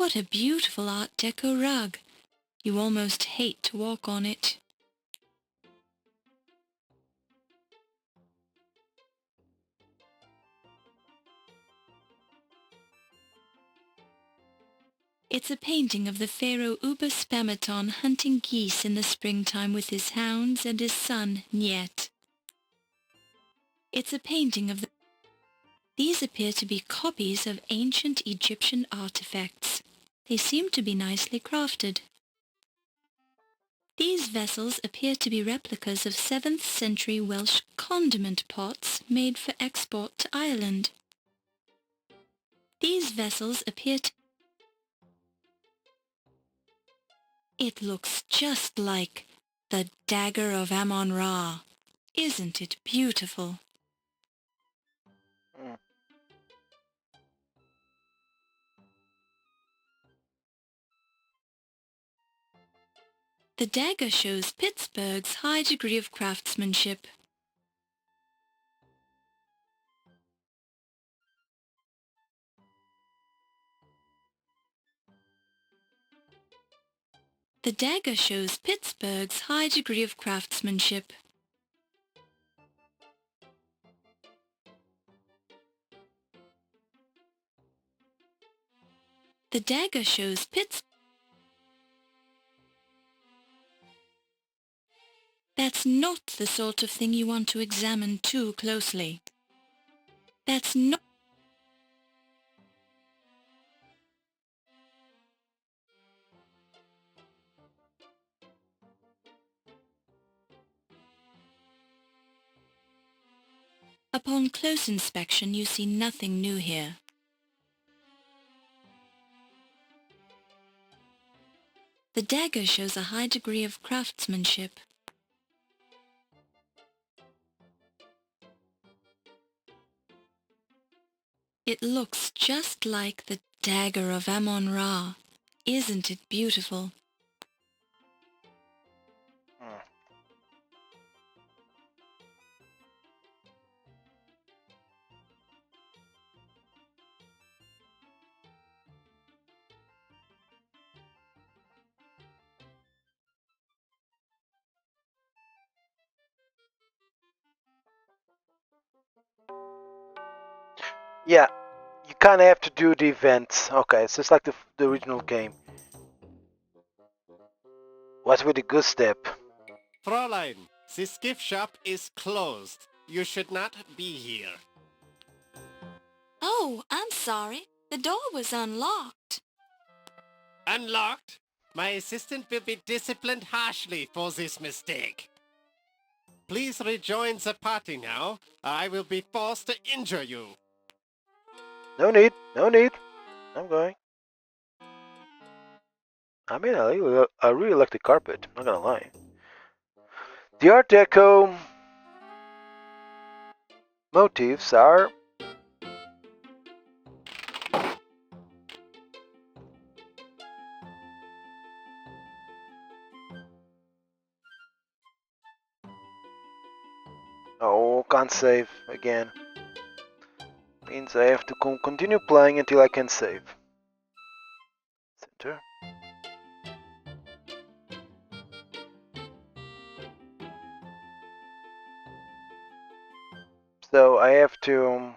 What a beautiful Art Deco rug. You almost hate to walk on it. It's a painting of the pharaoh Uba Spamaton hunting geese in the springtime with his hounds and his son, Niet. It's a painting of the... These appear to be copies of ancient Egyptian artifacts. They seem to be nicely crafted. These vessels appear to be replicas of 7th century Welsh condiment pots made for export to Ireland. These vessels appear to... It looks just like the Dagger of Amon-Ra. Isn't it beautiful? Mm. The dagger shows Pittsburgh's high degree of craftsmanship. The dagger shows Pittsburgh's high degree of craftsmanship. The dagger shows That's not the sort of thing you want to examine too closely. That's not... Upon close inspection, you see nothing new here. The dagger shows a high degree of craftsmanship. It looks just like the Dagger of Amon-Ra. Isn't it beautiful? Mm. Yeah, you kind of have to do the events. Okay, it's just like the original game. What's with the good step? Fräulein, this gift shop is closed. You should not be here. Oh, I'm sorry. The door was unlocked. Unlocked? My assistant will be disciplined harshly for this mistake. Please rejoin the party now. I will be forced to injure you. No need, no need. I'm going. I mean, I really like the carpet, not gonna lie. The Art Deco motifs are oh, can't save again. Means I have to continue playing until I can save. Center. So I have to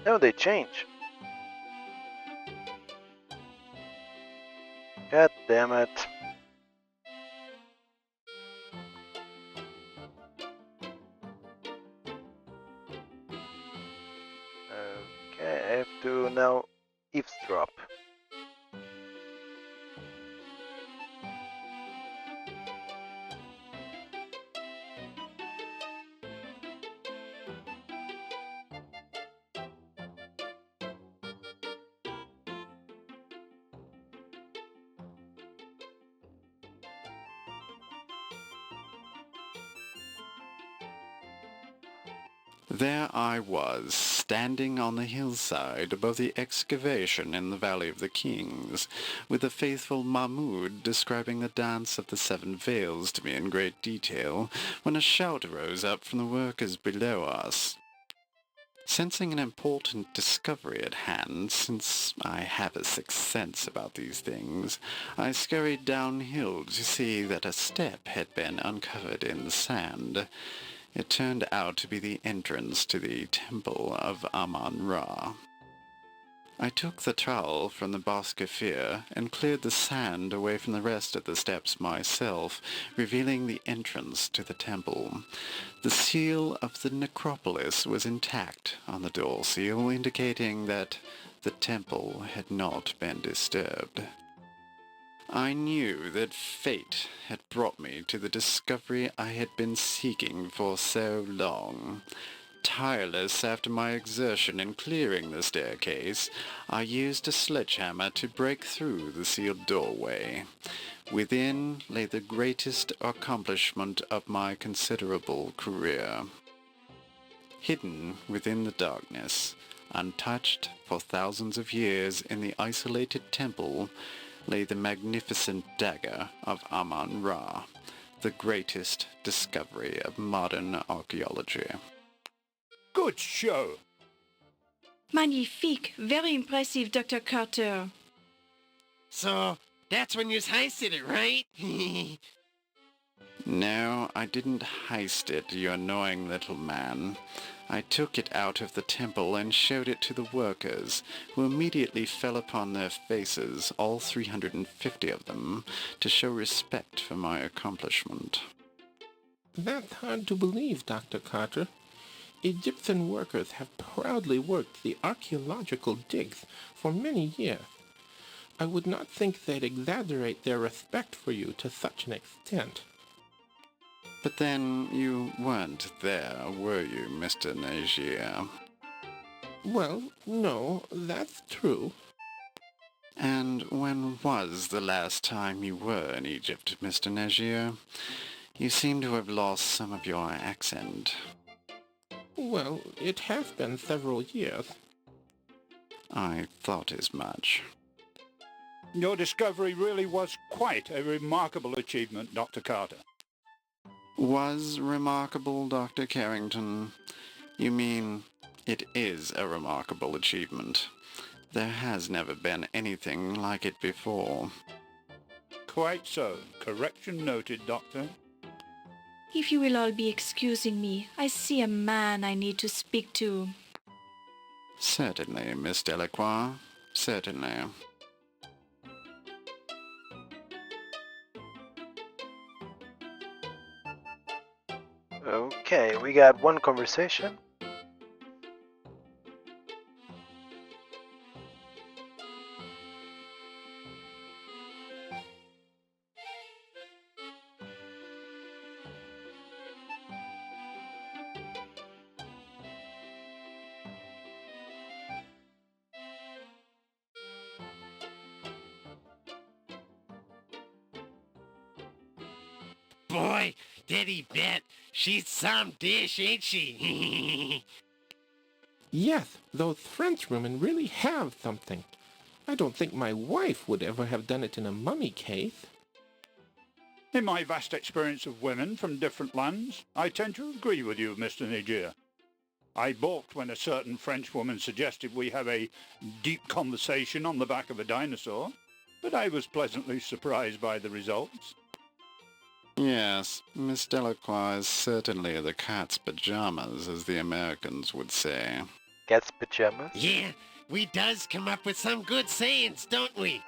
no, they change. God damn it. Okay, I have to now eavesdrop. There I was, standing on the hillside above the excavation in the Valley of the Kings, with the faithful Mahmud describing the dance of the seven veils to me in great detail, when a shout rose up from the workers below us. Sensing an important discovery at hand, since I have a sixth sense about these things, I scurried downhill to see that a step had been uncovered in the sand. It turned out to be the entrance to the temple of Amon-Ra. I took the trowel from the Boscafir and cleared the sand away from the rest of the steps myself, revealing the entrance to the temple. The seal of the necropolis was intact on the door seal, indicating that the temple had not been disturbed. I knew that fate had brought me to the discovery I had been seeking for so long. Tireless after my exertion in clearing the staircase, I used a sledgehammer to break through the sealed doorway. Within lay the greatest accomplishment of my considerable career. Hidden within the darkness, untouched for thousands of years in the isolated temple, lay the magnificent dagger of Amon-Ra, the greatest discovery of modern archaeology. Good show. Magnifique. Very impressive, Dr. Carter. So, that's when you heisted it, right? No, I didn't heist it, you annoying little man. I took it out of the temple and showed it to the workers, who immediately fell upon their faces, all 350 of them, to show respect for my accomplishment. That's hard to believe, Dr. Carter. Egyptian workers have proudly worked the archaeological digs for many years. I would not think they'd exaggerate their respect for you to such an extent. But then you weren't there, were you, Mr. Nagier? Well, no, that's true. And when was the last time you were in Egypt, Mr. Nagier? You seem to have lost some of your accent. Well, it has been several years. I thought as much. Your discovery really was quite a remarkable achievement, Dr. Carter. Was remarkable, Dr. Carrington? You mean it is a remarkable achievement. There has never been anything like it before. Quite so. Correction noted, Doctor. If you will all be excusing me, I see a man I need to speak to. Certainly, Miss Delacroix. Certainly. Okay, we got one conversation. Boy, did he bet. She's some dish, ain't she? Yes, those Frenchwomen really have something. I don't think my wife would ever have done it in a mummy case. In my vast experience of women from different lands, I tend to agree with you, Mr. Niger. I balked when a certain French woman suggested we have a deep conversation on the back of a dinosaur, but I was pleasantly surprised by the results. Yes, Miss Delacroix is certainly the cat's pajamas, as the Americans would say. Cat's pajamas? Yeah, we does come up with some good sayings, don't we?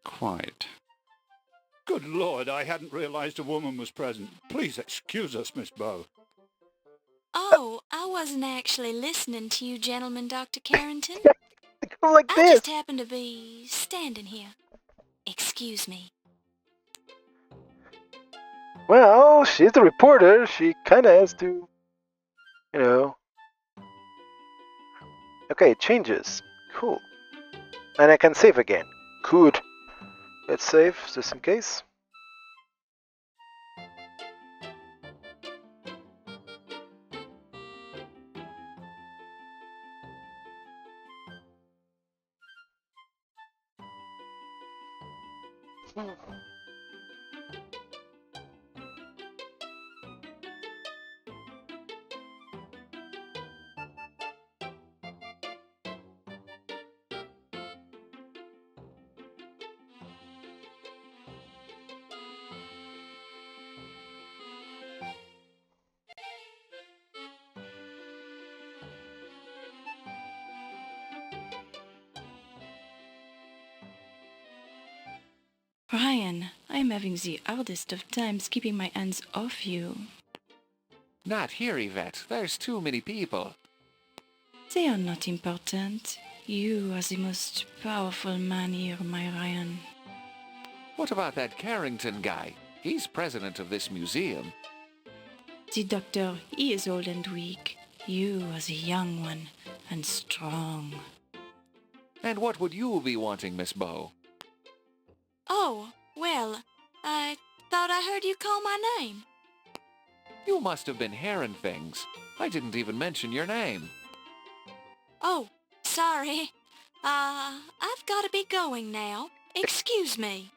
Quite. Good Lord, I hadn't realized a woman was present. Please excuse us, Miss Bow. Oh, I wasn't actually listening to you gentlemen, Dr. Carrington. Go like I this. just happened to be standing here. Excuse me. Well, she's the reporter. She kind of has to, you know. Okay, changes. Cool. And I can save again. Good. Let's save, just in case. Ryan, I am having the hardest of times keeping my hands off you. Not here, Yvette. There's too many people. They are not important. You are the most powerful man here, my Ryan. What about that Carrington guy? He's president of this museum. The doctor, he is old and weak. You are the young one and strong. And what would you be wanting, Miss Bow? Oh, well, I thought I heard you call my name. You must have been hearing things. I didn't even mention your name. Oh, sorry. I've got to be going now. Excuse me.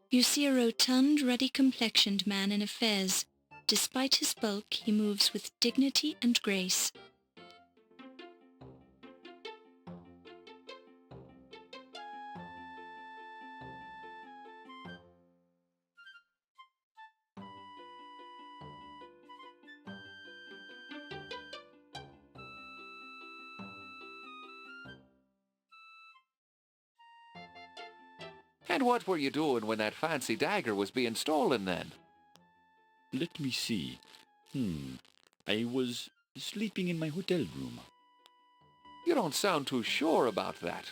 You see a rotund, ruddy-complexioned man in a fez. Despite his bulk, he moves with dignity and grace. And what were you doing when that fancy dagger was being stolen then? Let me see. I was sleeping in my hotel room. You don't sound too sure about that.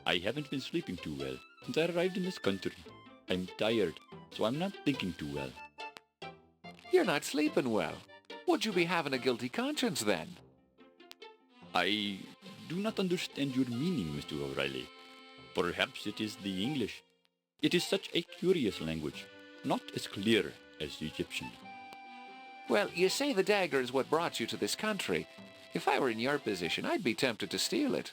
I haven't been sleeping too well since I arrived in this country. I'm tired, so I'm not thinking too well. You're not sleeping well. Would you be having a guilty conscience then? I do not understand your meaning, Mr. O'Reilly. Perhaps it is the English. It is such a curious language, not as clear as the Egyptian. Well, you say the dagger is what brought you to this country. If I were in your position, I'd be tempted to steal it.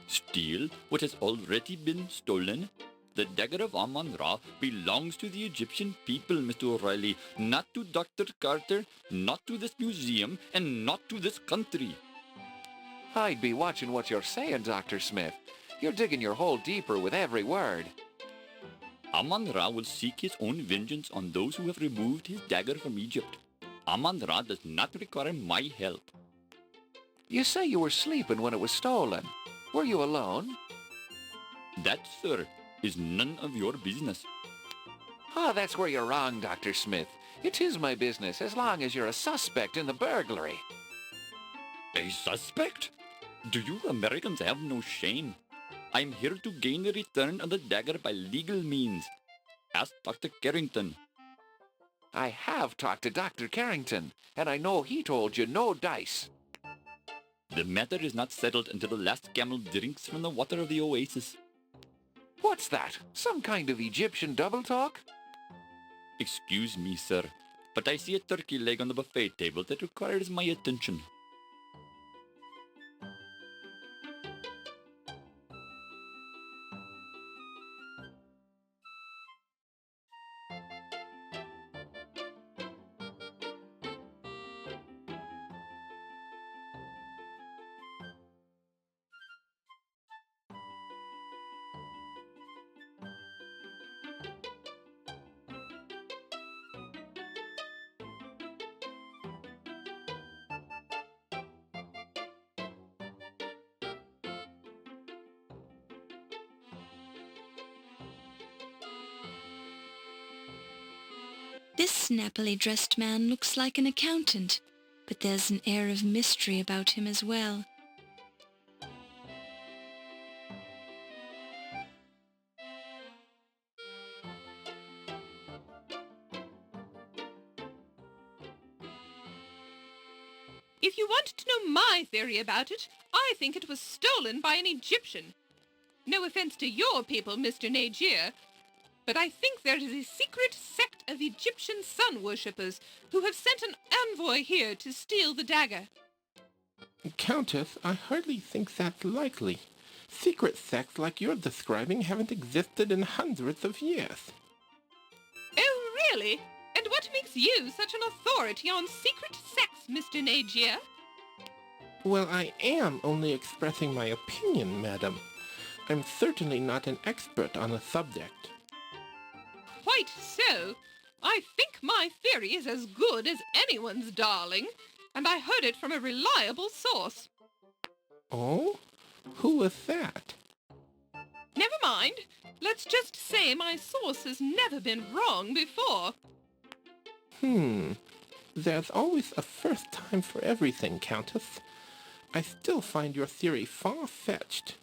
Steal what has already been stolen? The dagger of Amon-Ra belongs to the Egyptian people, Mr. O'Reilly, not to Dr. Carter, not to this museum, and not to this country. I'd be watching what you're saying, Dr. Smith. You're digging your hole deeper with every word. Amon-Ra will seek his own vengeance on those who have removed his dagger from Egypt. Amon-Ra does not require my help. You say you were sleeping when it was stolen. Were you alone? That, sir, is none of your business. Ah, that's where you're wrong, Dr. Smith. It is my business, as long as you're a suspect in the burglary. A suspect? Do you Americans have no shame? I'm here to gain the return of the dagger by legal means. Ask Dr. Carrington. I have talked to Dr. Carrington, and I know he told you no dice. The matter is not settled until the last camel drinks from the water of the oasis. What's that? Some kind of Egyptian double talk? Excuse me, sir, but I see a turkey leg on the buffet table that requires my attention. This snappily dressed man looks like an accountant, but there's an air of mystery about him as well. If you want to know my theory about it, I think it was stolen by an Egyptian. No offense to your people, Mr. Nagier, but I think there is a secret sect of Egyptian sun worshippers who have sent an envoy here to steal the dagger. Countess, I hardly think that's likely. Secret sects like you're describing haven't existed in hundreds of years. Oh, really? And what makes you such an authority on secret sects, Mr. Nagier? Well, I am only expressing my opinion, madam. I'm certainly not an expert on the subject. Quite so. I think my theory is as good as anyone's, darling, and I heard it from a reliable source. Oh? Who was that? Never mind. Let's just say my source has never been wrong before. There's always a first time for everything, Countess. I still find your theory far-fetched.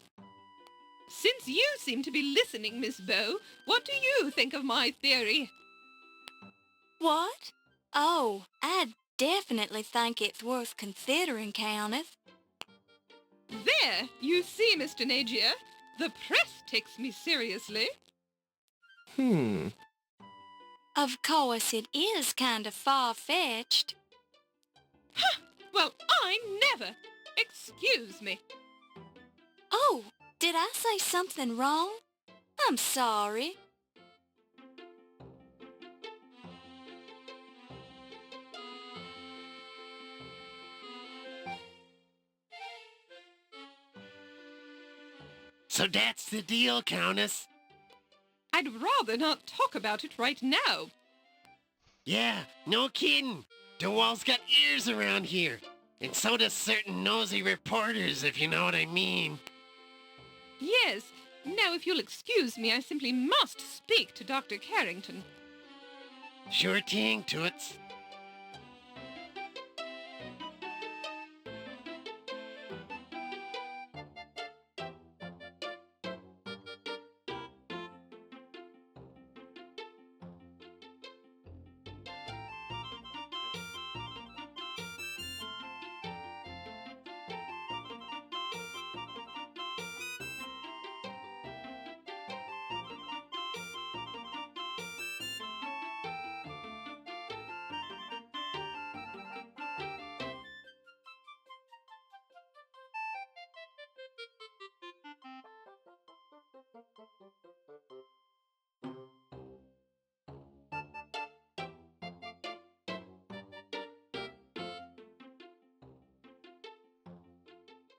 Since you seem to be listening, Miss Bow, what do you think of my theory? What? Oh, I definitely think it's worth considering, Countess. There, you see, Mr. Nagier, the press takes me seriously. Of course, it is kind of far-fetched. Well, I never. Excuse me. Oh, did I say something wrong? I'm sorry. So that's the deal, Countess. I'd rather not talk about it right now. Yeah, no kidding. DeWall's got ears around here. And so does certain nosy reporters, if you know what I mean. Yes. Now, if you'll excuse me, I simply must speak to Dr. Carrington. Sure thing, Toots.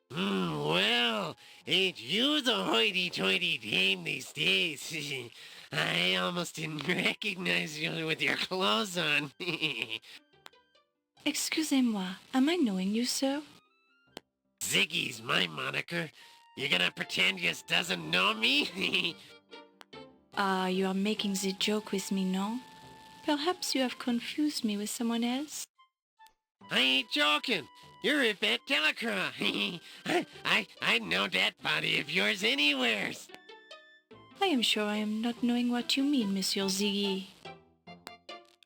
Well, ain't you the hoity-toity dame these days? I almost didn't recognize you with your clothes on. Excusez-moi, am I knowing you, sir? Ziggy's my moniker. You gonna pretend you doesn't know me? You are making the joke with me, no? Perhaps you have confused me with someone else? I ain't joking. You're Yvette Delacroix. I'd know that body of yours anywheres. I am sure I am not knowing what you mean, Monsieur Ziggy.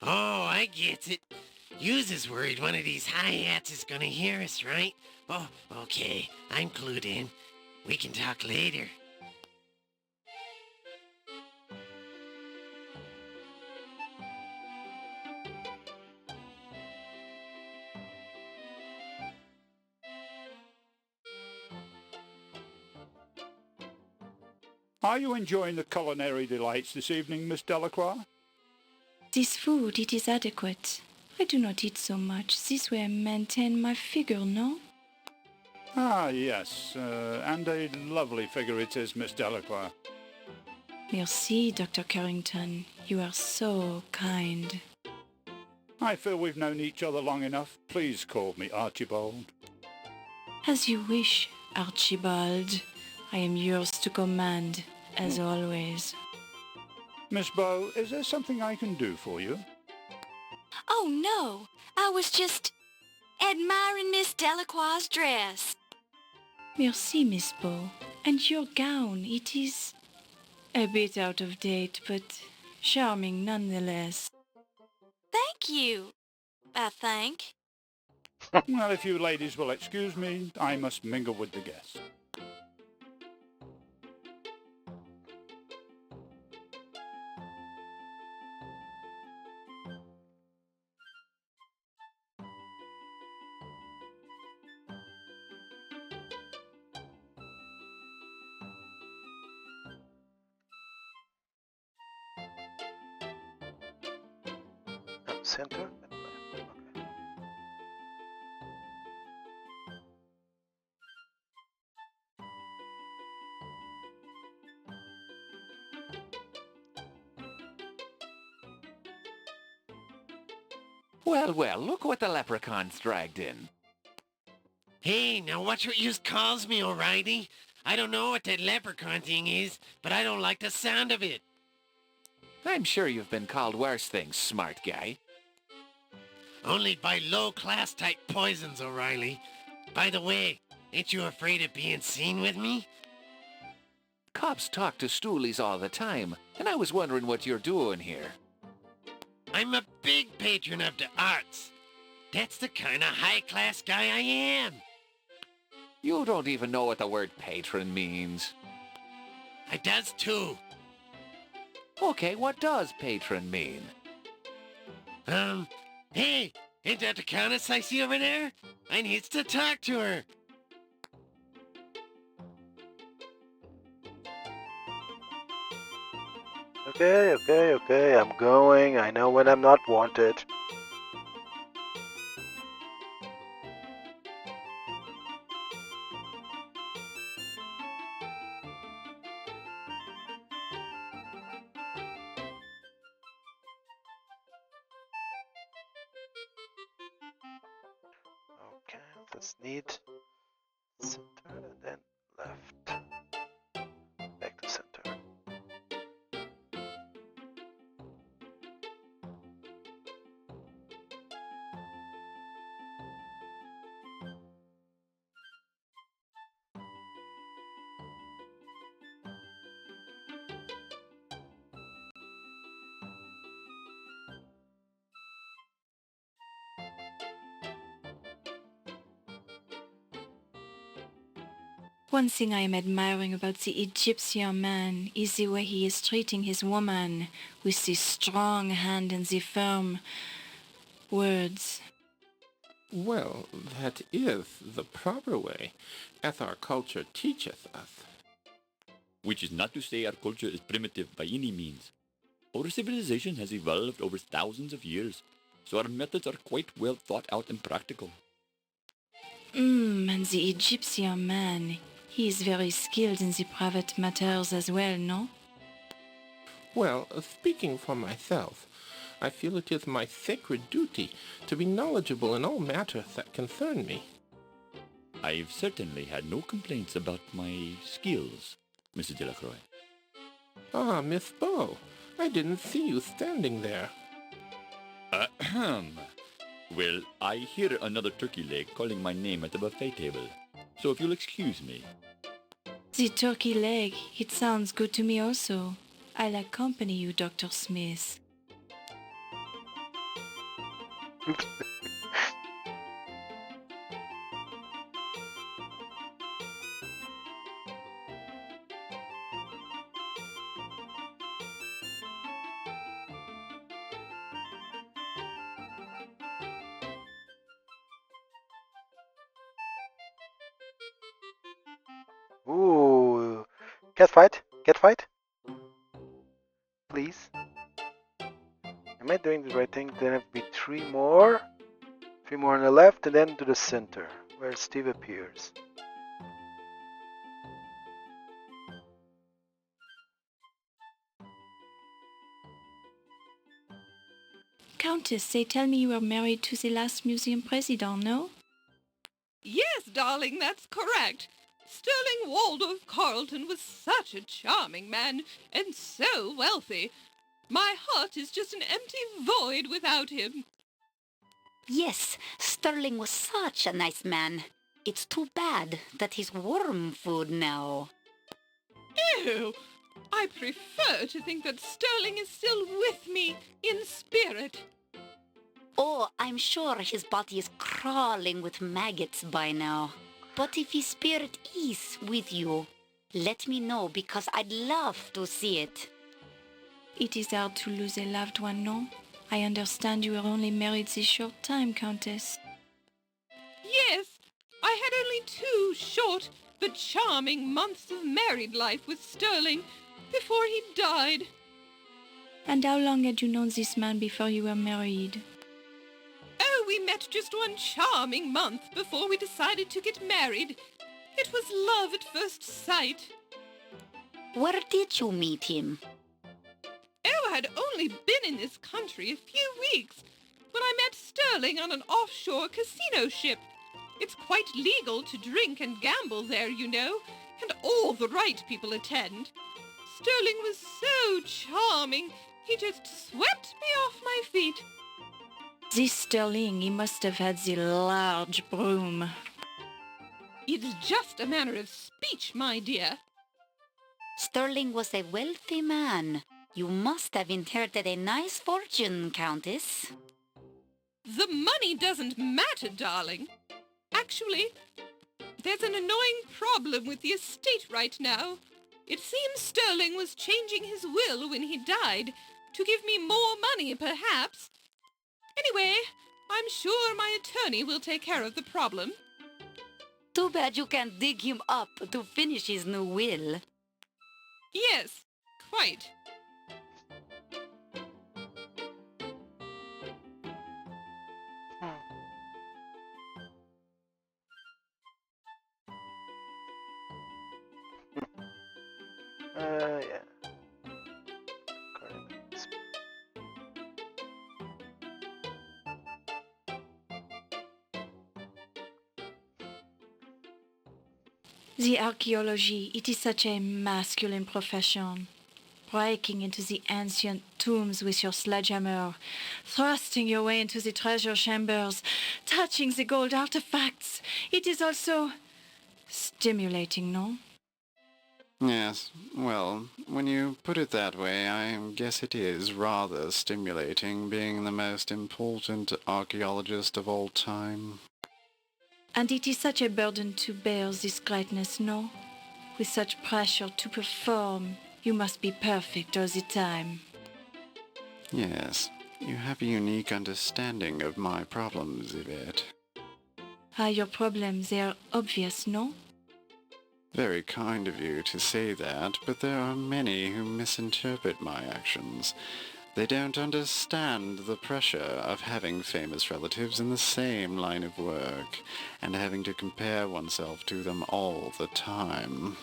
Oh, I get it. Yous is worried one of these hi-hats is gonna hear us, right? Oh, okay. I'm clued in. We can talk later. Are you enjoying the culinary delights this evening, Miss Delacroix? This food, it is adequate. I do not eat so much. This way I maintain my figure, no? Ah, yes, and a lovely figure it is, Miss Delacroix. Merci, Dr. Carrington. You are so kind. I feel we've known each other long enough. Please call me Archibald. As you wish, Archibald. I am yours to command, as always. Miss Bow, is there something I can do for you? Oh, no. I was just admiring Miss Delacroix's dress. Merci, Miss Bow. And your gown, it is a bit out of date, but charming nonetheless. Thank you, I think. Well, if you ladies will excuse me, I must mingle with the guests. center, then left. Okay. Well, well, look what the leprechaun's dragged in. Hey, now watch what you calls me, O'Reilly. I don't know what that leprechaun thing is, but I don't like the sound of it. I'm sure you've been called worse things, smart guy. Only by low-class type poisons, O'Reilly. By the way, ain't you afraid of being seen with me? Cops talk to stoolies all the time, and I was wondering what you're doing here. I'm a big patron of the arts. That's the kind of high-class guy I am. You don't even know what the word patron means. I does too. Okay, what does patron mean? Hey, ain't that the countess I see over there? I needs to talk to her. Okay, I'm going. I know when I'm not wanted. Okay, let's need center and then left. Back to center. One thing I am admiring about the Egyptian man is the way he is treating his woman with the strong hand and the firm words. Well, that is the proper way, as our culture teacheth us. Which is not to say our culture is primitive by any means. Our civilization has evolved over thousands of years, so our methods are quite well thought out and practical. And the Egyptian man, he is very skilled in the private matters as well, no? Well, speaking for myself, I feel it is my sacred duty to be knowledgeable in all matters that concern me. I've certainly had no complaints about my skills, Mrs. Delacroix. Ah, Miss Bow, I didn't see you standing there. Ahem. Well, I hear another turkey leg calling my name at the buffet table, so if you'll excuse me. The turkey leg, it sounds good to me also. I'll accompany you, Dr. Smith. Ooh, cat fight? Cat fight? Please. Am I doing the right thing? Then have to be three more on the left, and then to the center, where Steve appears. Countess, they tell me you were married to the last museum president, no? Yes, darling, that's correct. Sterling Waldorf Carlton was such a charming man, and so wealthy. My heart is just an empty void without him. Yes, Sterling was such a nice man. It's too bad that he's worm food now. Ew! I prefer to think that Sterling is still with me in spirit. Oh, I'm sure his body is crawling with maggots by now. But if his spirit is with you, let me know because I'd love to see it. It is hard to lose a loved one, no? I understand you were only married this short time, Countess. Yes, I had only 2 short but charming months of married life with Sterling before he died. And how long had you known this man before you were married? we met just one charming month before we decided to get married. It was love at first sight. Where did you meet him? Oh, I had only been in this country a few weeks when I met Sterling on an offshore casino ship. It's quite legal to drink and gamble there, you know, and all the right people attend. Sterling was so charming, he just swept me off my feet. This Sterling, he must have had the large broom. It's just a manner of speech, my dear. Sterling was a wealthy man. You must have inherited a nice fortune, Countess. The money doesn't matter, darling. Actually, there's an annoying problem with the estate right now. It seems Sterling was changing his will when he died to give me more money, perhaps. Anyway, I'm sure my attorney will take care of the problem. Too bad you can't dig him up to finish his new will. Yes, quite. Yeah. The archaeology, it is such a masculine profession. Breaking into the ancient tombs with your sledgehammer, thrusting your way into the treasure chambers, touching the gold artifacts. It is also stimulating, no? Yes, well, when you put it that way, I guess it is rather stimulating being the most important archaeologist of all time. And it is such a burden to bear this greatness, no? With such pressure to perform, you must be perfect all the time. Yes, you have a unique understanding of my problems, Yvette. Your problems, they are obvious, no? Very kind of you to say that, but there are many who misinterpret my actions. They don't understand the pressure of having famous relatives in the same line of work, and having to compare oneself to them all the time.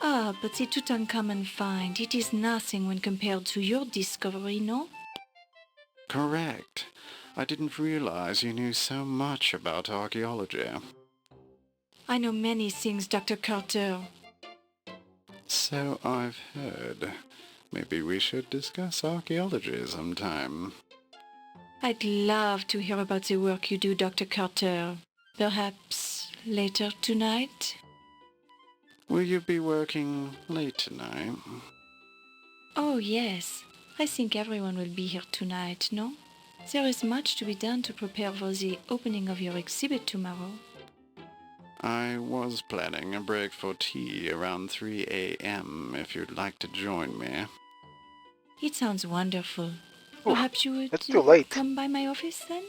But the Tutankhamun find, it is nothing when compared to your discovery, no? Correct. I didn't realize you knew so much about archaeology. I know many things, Dr. Carter. So I've heard. Maybe we should discuss archaeology sometime. I'd love to hear about the work you do, Dr. Carter. Perhaps later tonight? Will you be working late tonight? Oh, yes. I think everyone will be here tonight, no? There is much to be done to prepare for the opening of your exhibit tomorrow. I was planning a break for tea around 3 a.m. if you'd like to join me. It sounds wonderful. Ooh, Perhaps you would it's too late. come by my office then?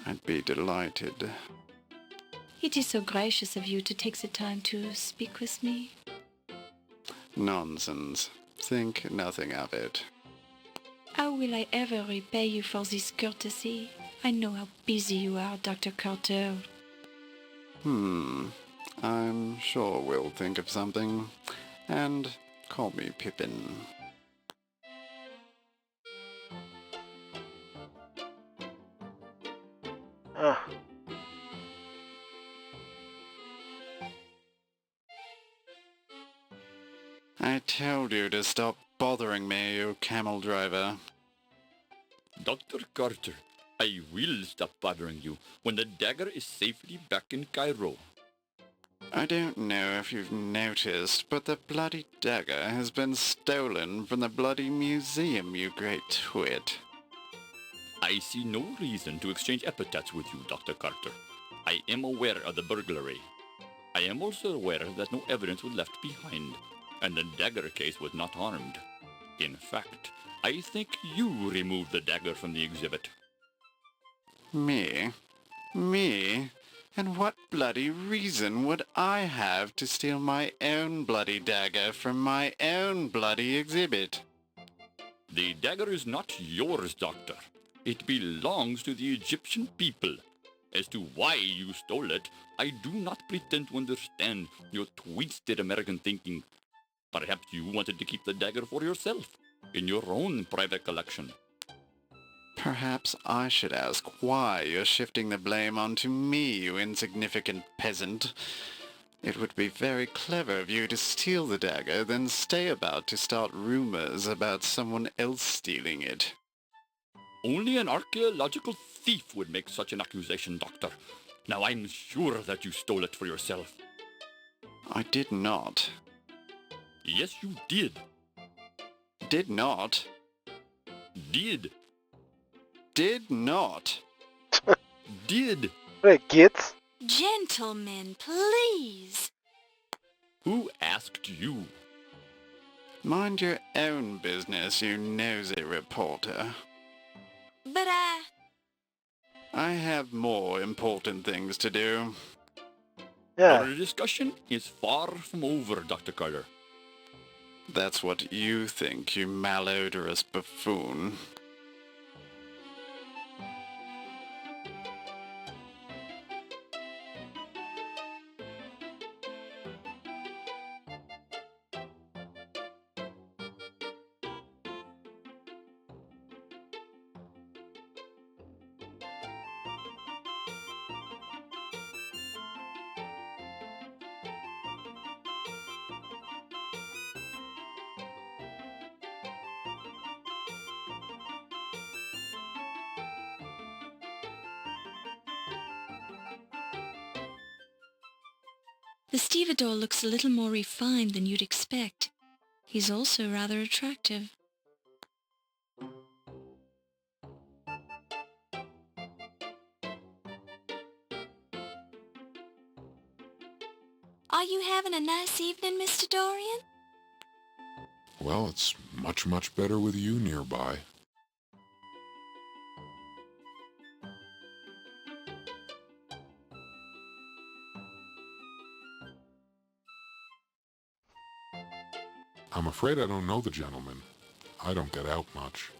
I'd be delighted. It is so gracious of you to take the time to speak with me. Nonsense. Think nothing of it. How will I ever repay you for this courtesy? I know how busy you are, Dr. Carter. I'm sure we'll think of something. And call me Pippin. Ah. I told you to stop bothering me, you camel driver. Dr. Carter, I will stop bothering you when the dagger is safely back in Cairo. I don't know if you've noticed, but the bloody dagger has been stolen from the bloody museum, you great twit. I see no reason to exchange epithets with you, Dr. Carter. I am aware of the burglary. I am also aware that no evidence was left behind, and the dagger case was not harmed. In fact, I think you removed the dagger from the exhibit. Me? Me? And what bloody reason would I have to steal my own bloody dagger from my own bloody exhibit? The dagger is not yours, Doctor. It belongs to the Egyptian people. As to why you stole it, I do not pretend to understand your twisted American thinking. Perhaps you wanted to keep the dagger for yourself, in your own private collection. Perhaps I should ask why you're shifting the blame onto me, you insignificant peasant. It would be very clever of you to steal the dagger, then stay about to start rumors about someone else stealing it. Only an archaeological thief would make such an accusation, Doctor. Now I'm sure that you stole it for yourself. I did not. Yes, you did. Did not. Did. Did not. Did. Right, kids? Gentlemen, please. Who asked you? Mind your own business, you nosy reporter. But I have more important things to do. Yeah. Our discussion is far from over, Dr. Carter. That's what you think, you malodorous buffoon. The stevedore looks a little more refined than you'd expect. He's also rather attractive. are you having a nice evening, Mr. Dorian? Well, it's much, much better with you nearby. I'm afraid I don't know the gentleman. I don't get out much.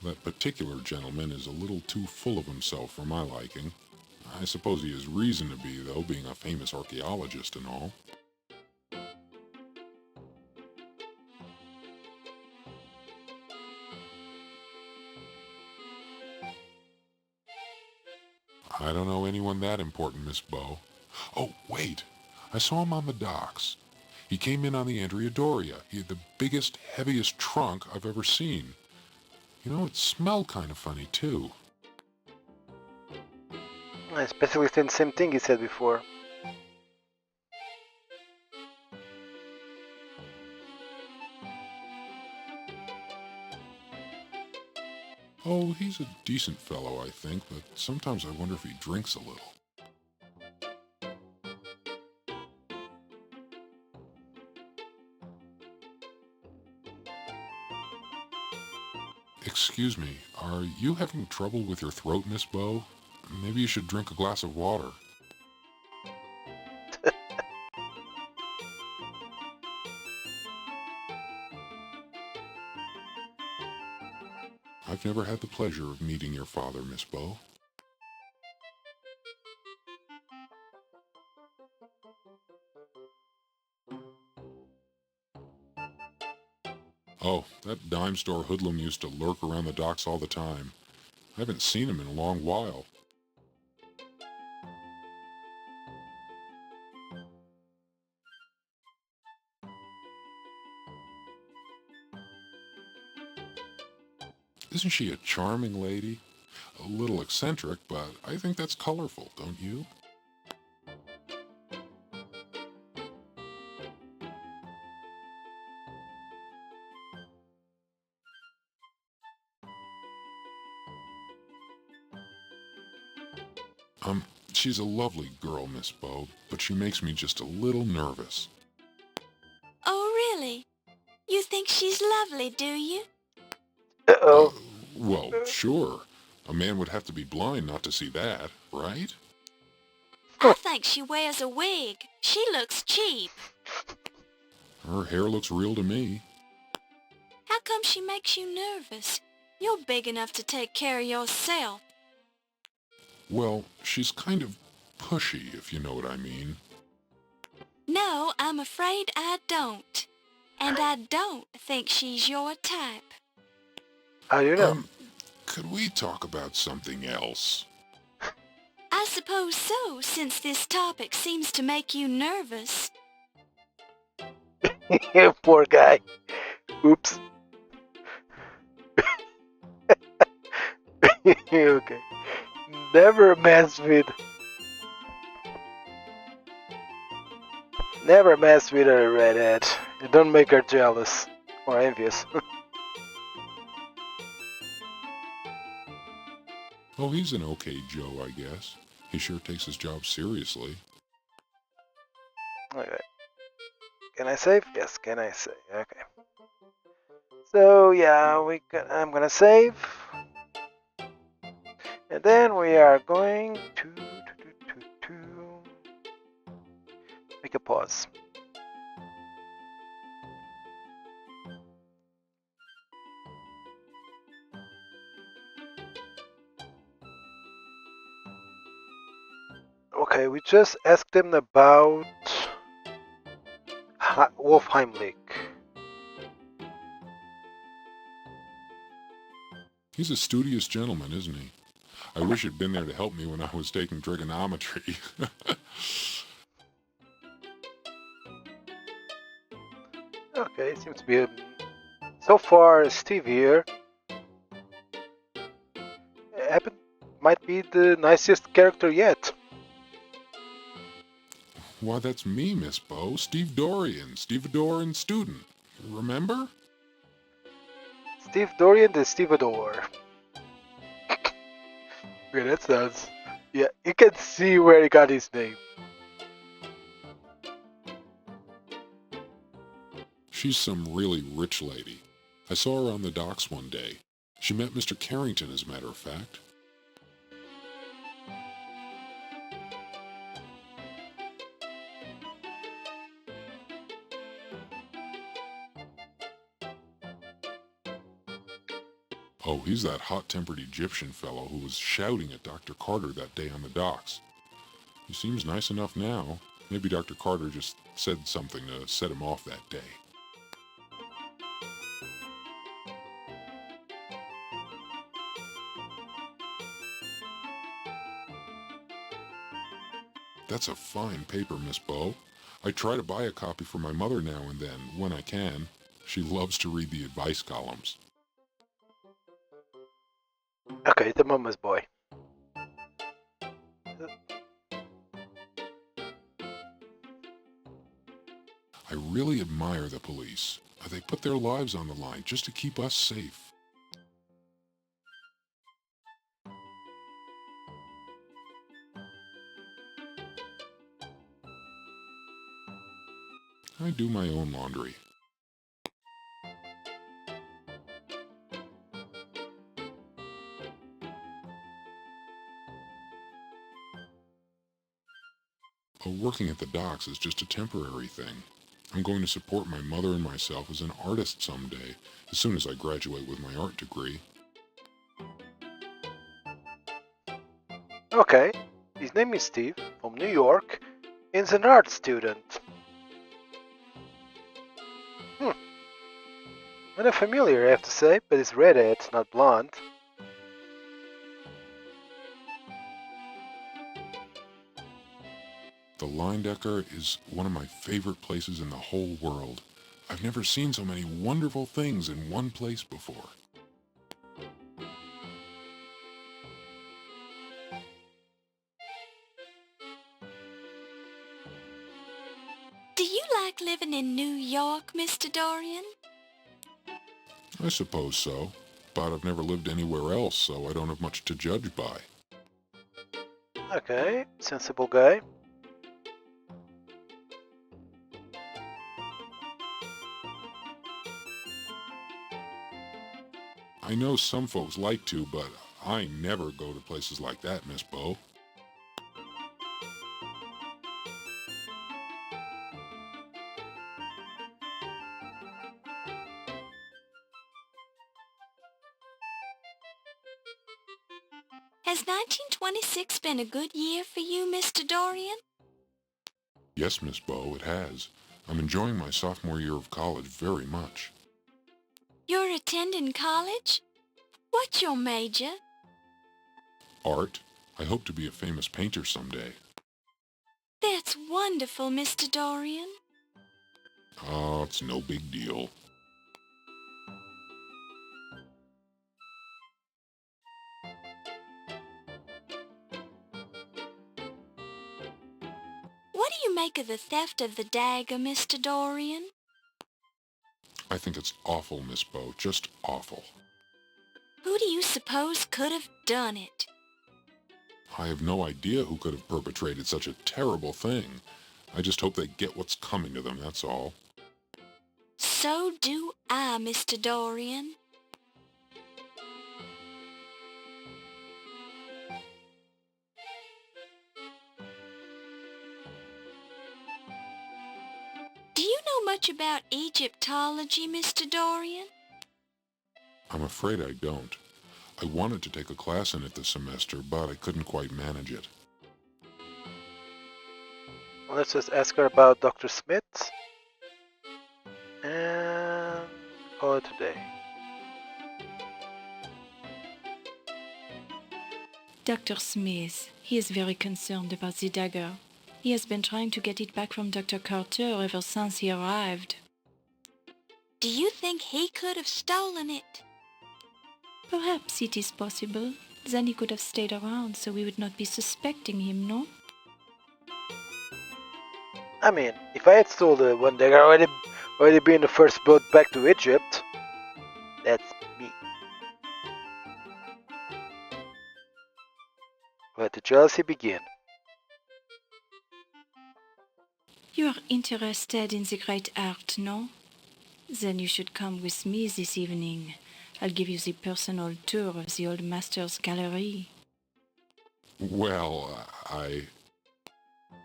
That particular gentleman is a little too full of himself for my liking. I suppose he has reason to be, though, being a famous archaeologist and all. I don't know anyone that important, Miss Bow. Oh, wait! I saw him on the docks. He came in on the Andrea Doria. He had the biggest, heaviest trunk I've ever seen. You know, it smelled kind of funny, too. Especially since the same thing he said before. Oh, he's a decent fellow, I think, but sometimes I wonder if he drinks a little. Excuse me, are you having trouble with your throat, Miss Bow? Maybe you should drink a glass of water. I've never had the pleasure of meeting your father, Miss Bow. Oh, that dime store hoodlum used to lurk around the docks all the time. I haven't seen him in a long while. Isn't she a charming lady? A little eccentric, but I think that's colorful, don't you? She's a lovely girl, Miss Bow, but she makes me just a little nervous. Oh, really? You think she's lovely, do you? Uh-oh. Well, sure. A man would have to be blind not to see that, right? I think she wears a wig. She looks cheap. Her hair looks real to me. How come she makes you nervous? You're big enough to take care of yourself. Well, she's kind of pushy, if you know what I mean. No, I'm afraid I don't. And I don't think she's your type. How do you know? Could we talk about something else? I suppose so, since this topic seems to make you nervous. Poor guy. Oops. Okay. Never mess with a redhead. You don't make her jealous or envious. Oh, he's an okay Joe, I guess. He sure takes his job seriously. Okay. Can I save? Yes, can I save? Okay. So yeah, I'm gonna save. And then we are going to make a pause. Okay, we just asked him about Wolfheimlich. He's a studious gentleman, isn't he? I wish he'd been there to help me when I was taking trigonometry. Okay, seems to be so far Steve here might be the nicest character yet. Why, that's me, Miss Bo. Steve Dorian, stevedore student. Remember? Steve Dorian the Stevedore. Okay, that sounds... Yeah, you can see where he got his name. She's some really rich lady. I saw her on the docks one day. She met Mr. Carrington, as a matter of fact. Oh, he's that hot-tempered Egyptian fellow who was shouting at Dr. Carter that day on the docks. He seems nice enough now. Maybe Dr. Carter just said something to set him off that day. That's a fine paper, Miss Bo. I try to buy a copy for my mother now and then, when I can. She loves to read the advice columns. Okay, the mama's boy. I really admire the police. They put their lives on the line just to keep us safe. I do my own laundry. Working at the docks is just a temporary thing. I'm going to support my mother and myself as an artist someday, as soon as I graduate with my art degree. Okay, his name is Steve, from New York, and is an art student. Kind of familiar, I have to say, but it's redhead, not blonde. The Dagger is one of my favorite places in the whole world. I've never seen so many wonderful things in one place before. Do you like living in New York, Mr. Dorian? I suppose so, but I've never lived anywhere else, so I don't have much to judge by. Okay, sensible guy. I know some folks like to, but I never go to places like that, Miss Bo. Has 1926 been a good year for you, Mr. Dorian? Yes, Miss Bow, it has. I'm enjoying my sophomore year of college very much. You're attending college? What's your major? Art. I hope to be a famous painter someday. That's wonderful, Mr. Dorian. Oh, it's no big deal. What do you make of the theft of the dagger, Mr. Dorian? I think it's awful, Miss Bow, just awful. Who do you suppose could have done it? I have no idea who could have perpetrated such a terrible thing. I just hope they get what's coming to them, that's all. So do I, Mr. Dorian. Do you know much about Egyptology, Mr. Dorian? I'm afraid I don't. I wanted to take a class in it this semester, but I couldn't quite manage it. Let's just ask her about Dr. Smith and call it a day. Dr. Smith, he is very concerned about the dagger. He has been trying to get it back from Dr. Carter ever since he arrived. Do you think he could have stolen it? Perhaps it is possible. Then he could have stayed around so we would not be suspecting him, no? I mean, if I had stolen one dagger, already been the first boat back to Egypt. That's me. Let the jealousy begin. You are interested in the great art, no? Then you should come with me this evening. I'll give you the personal tour of the old master's gallery. Well,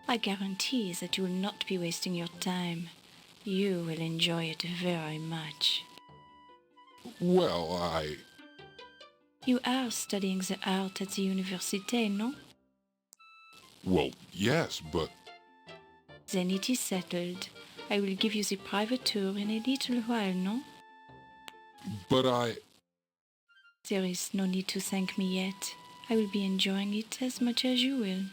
I guarantee that you will not be wasting your time. You will enjoy it very much. Well, You are studying the art at the université, no? Well, yes, but... Then it is settled. I will give you the private tour in a little while, no? But There is no need to thank me yet. I will be enjoying it as much as you will.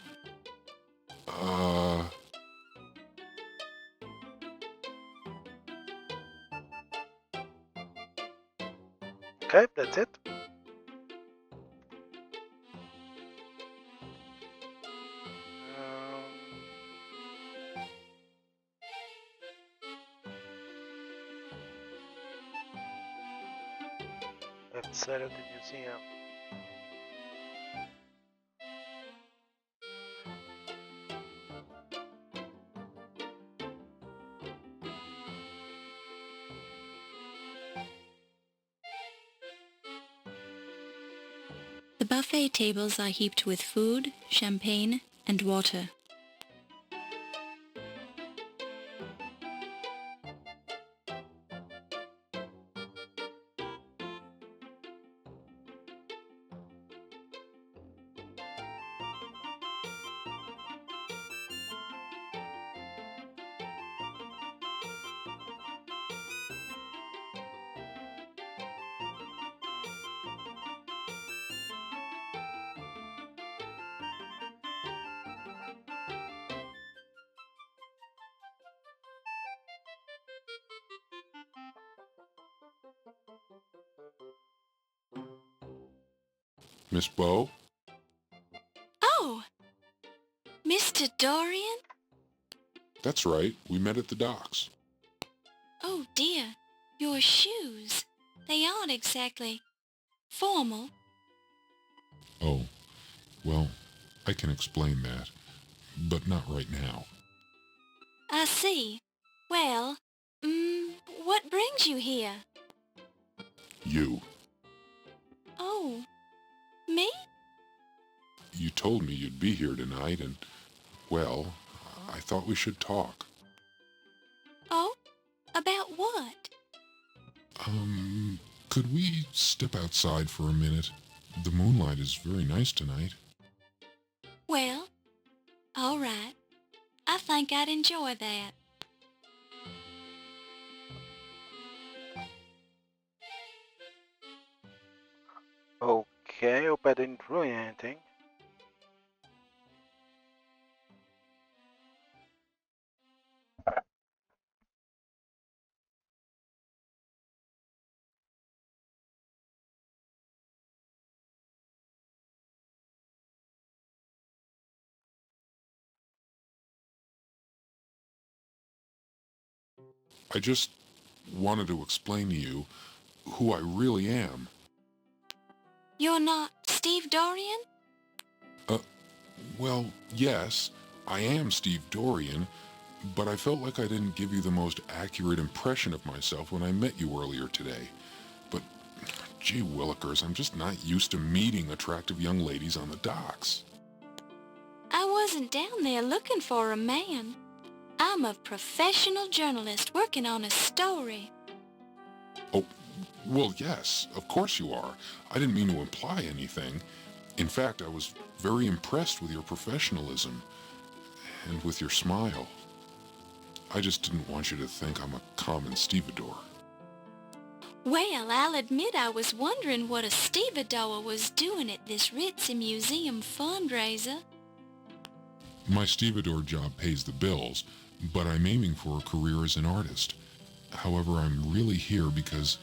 Okay, that's it. Left side of the museum. The buffet tables are heaped with food, champagne, and water. Miss Bow? Oh! Mr. Dorian? That's right. We met at the docks. Oh dear, your shoes. They aren't exactly formal. Oh, well, I can explain that, but not right now. I see. Well, what brings you here? You. Oh, me? You told me you'd be here tonight, and, well, I thought we should talk. Oh, about what? Could we step outside for a minute? The moonlight is very nice tonight. Well, all right. I think I'd enjoy that. Okay, hope I didn't ruin anything. I just wanted to explain to you who I really am. You're not Steve Dorian? Well, yes, I am Steve Dorian, but I felt like I didn't give you the most accurate impression of myself when I met you earlier today. But, gee willikers, I'm just not used to meeting attractive young ladies on the docks. I wasn't down there looking for a man. I'm a professional journalist working on a story. Oh, well, yes, of course you are. I didn't mean to imply anything. In fact, I was very impressed with your professionalism and with your smile. I just didn't want you to think I'm a common stevedore. Well, I'll admit I was wondering what a stevedore was doing at this ritzy museum fundraiser. My stevedore job pays the bills, but I'm aiming for a career as an artist. However, I'm really here because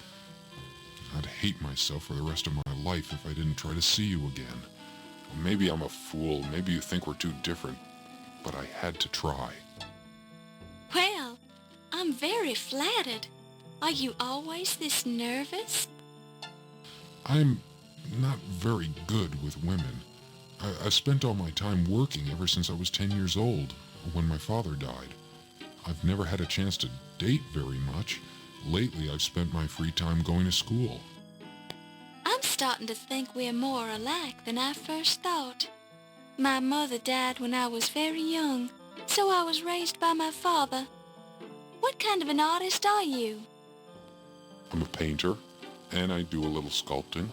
I'd hate myself for the rest of my life if I didn't try to see you again. Maybe I'm a fool, maybe you think we're too different, but I had to try. Well, I'm very flattered. Are you always this nervous? I'm not very good with women. I've spent all my time working ever since I was 10 years old, when my father died. I've never had a chance to date very much. Lately, I've spent my free time going to school. I'm starting to think we're more alike than I first thought. My mother died when I was very young, so I was raised by my father. What kind of an artist are you? I'm a painter, and I do a little sculpting.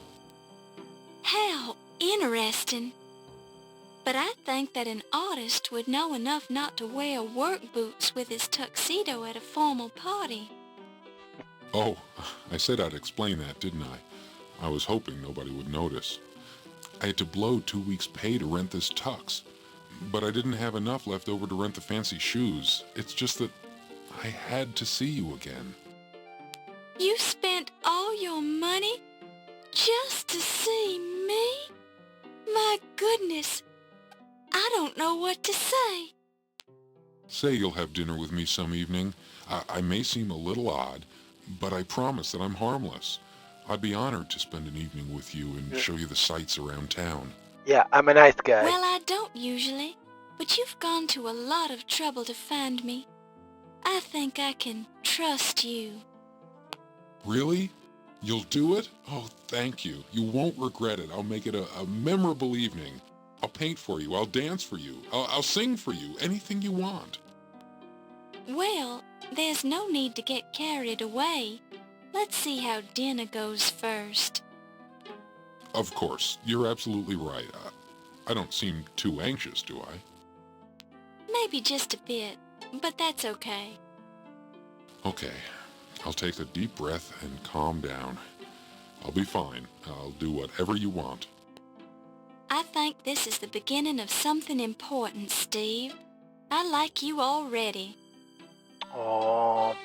How interesting. But I think that an artist would know enough not to wear work boots with his tuxedo at a formal party. Oh, I said I'd explain that, didn't I? I was hoping nobody would notice. I had to blow 2 weeks' pay to rent this tux, but I didn't have enough left over to rent the fancy shoes. It's just that I had to see you again. You spent all your money just to see me? My goodness, I don't know what to say. Say you'll have dinner with me some evening. I may seem a little odd, but I promise that I'm harmless. I'd be honored to spend an evening with you and show you the sights around town. Yeah, I'm a nice guy. Well, I don't usually, but you've gone to a lot of trouble to find me. I think I can trust you. Really? You'll do it? Oh, thank you. You won't regret it. I'll make it a memorable evening. I'll paint for you. I'll dance for you. I'll sing for you. Anything you want. Well, there's no need to get carried away. Let's see how dinner goes first. Of course. You're absolutely right. I don't seem too anxious, do I? Maybe just a bit, but that's okay. Okay. I'll take a deep breath and calm down. I'll be fine. I'll do whatever you want. I think this is the beginning of something important, Steve. I like you already. Oh.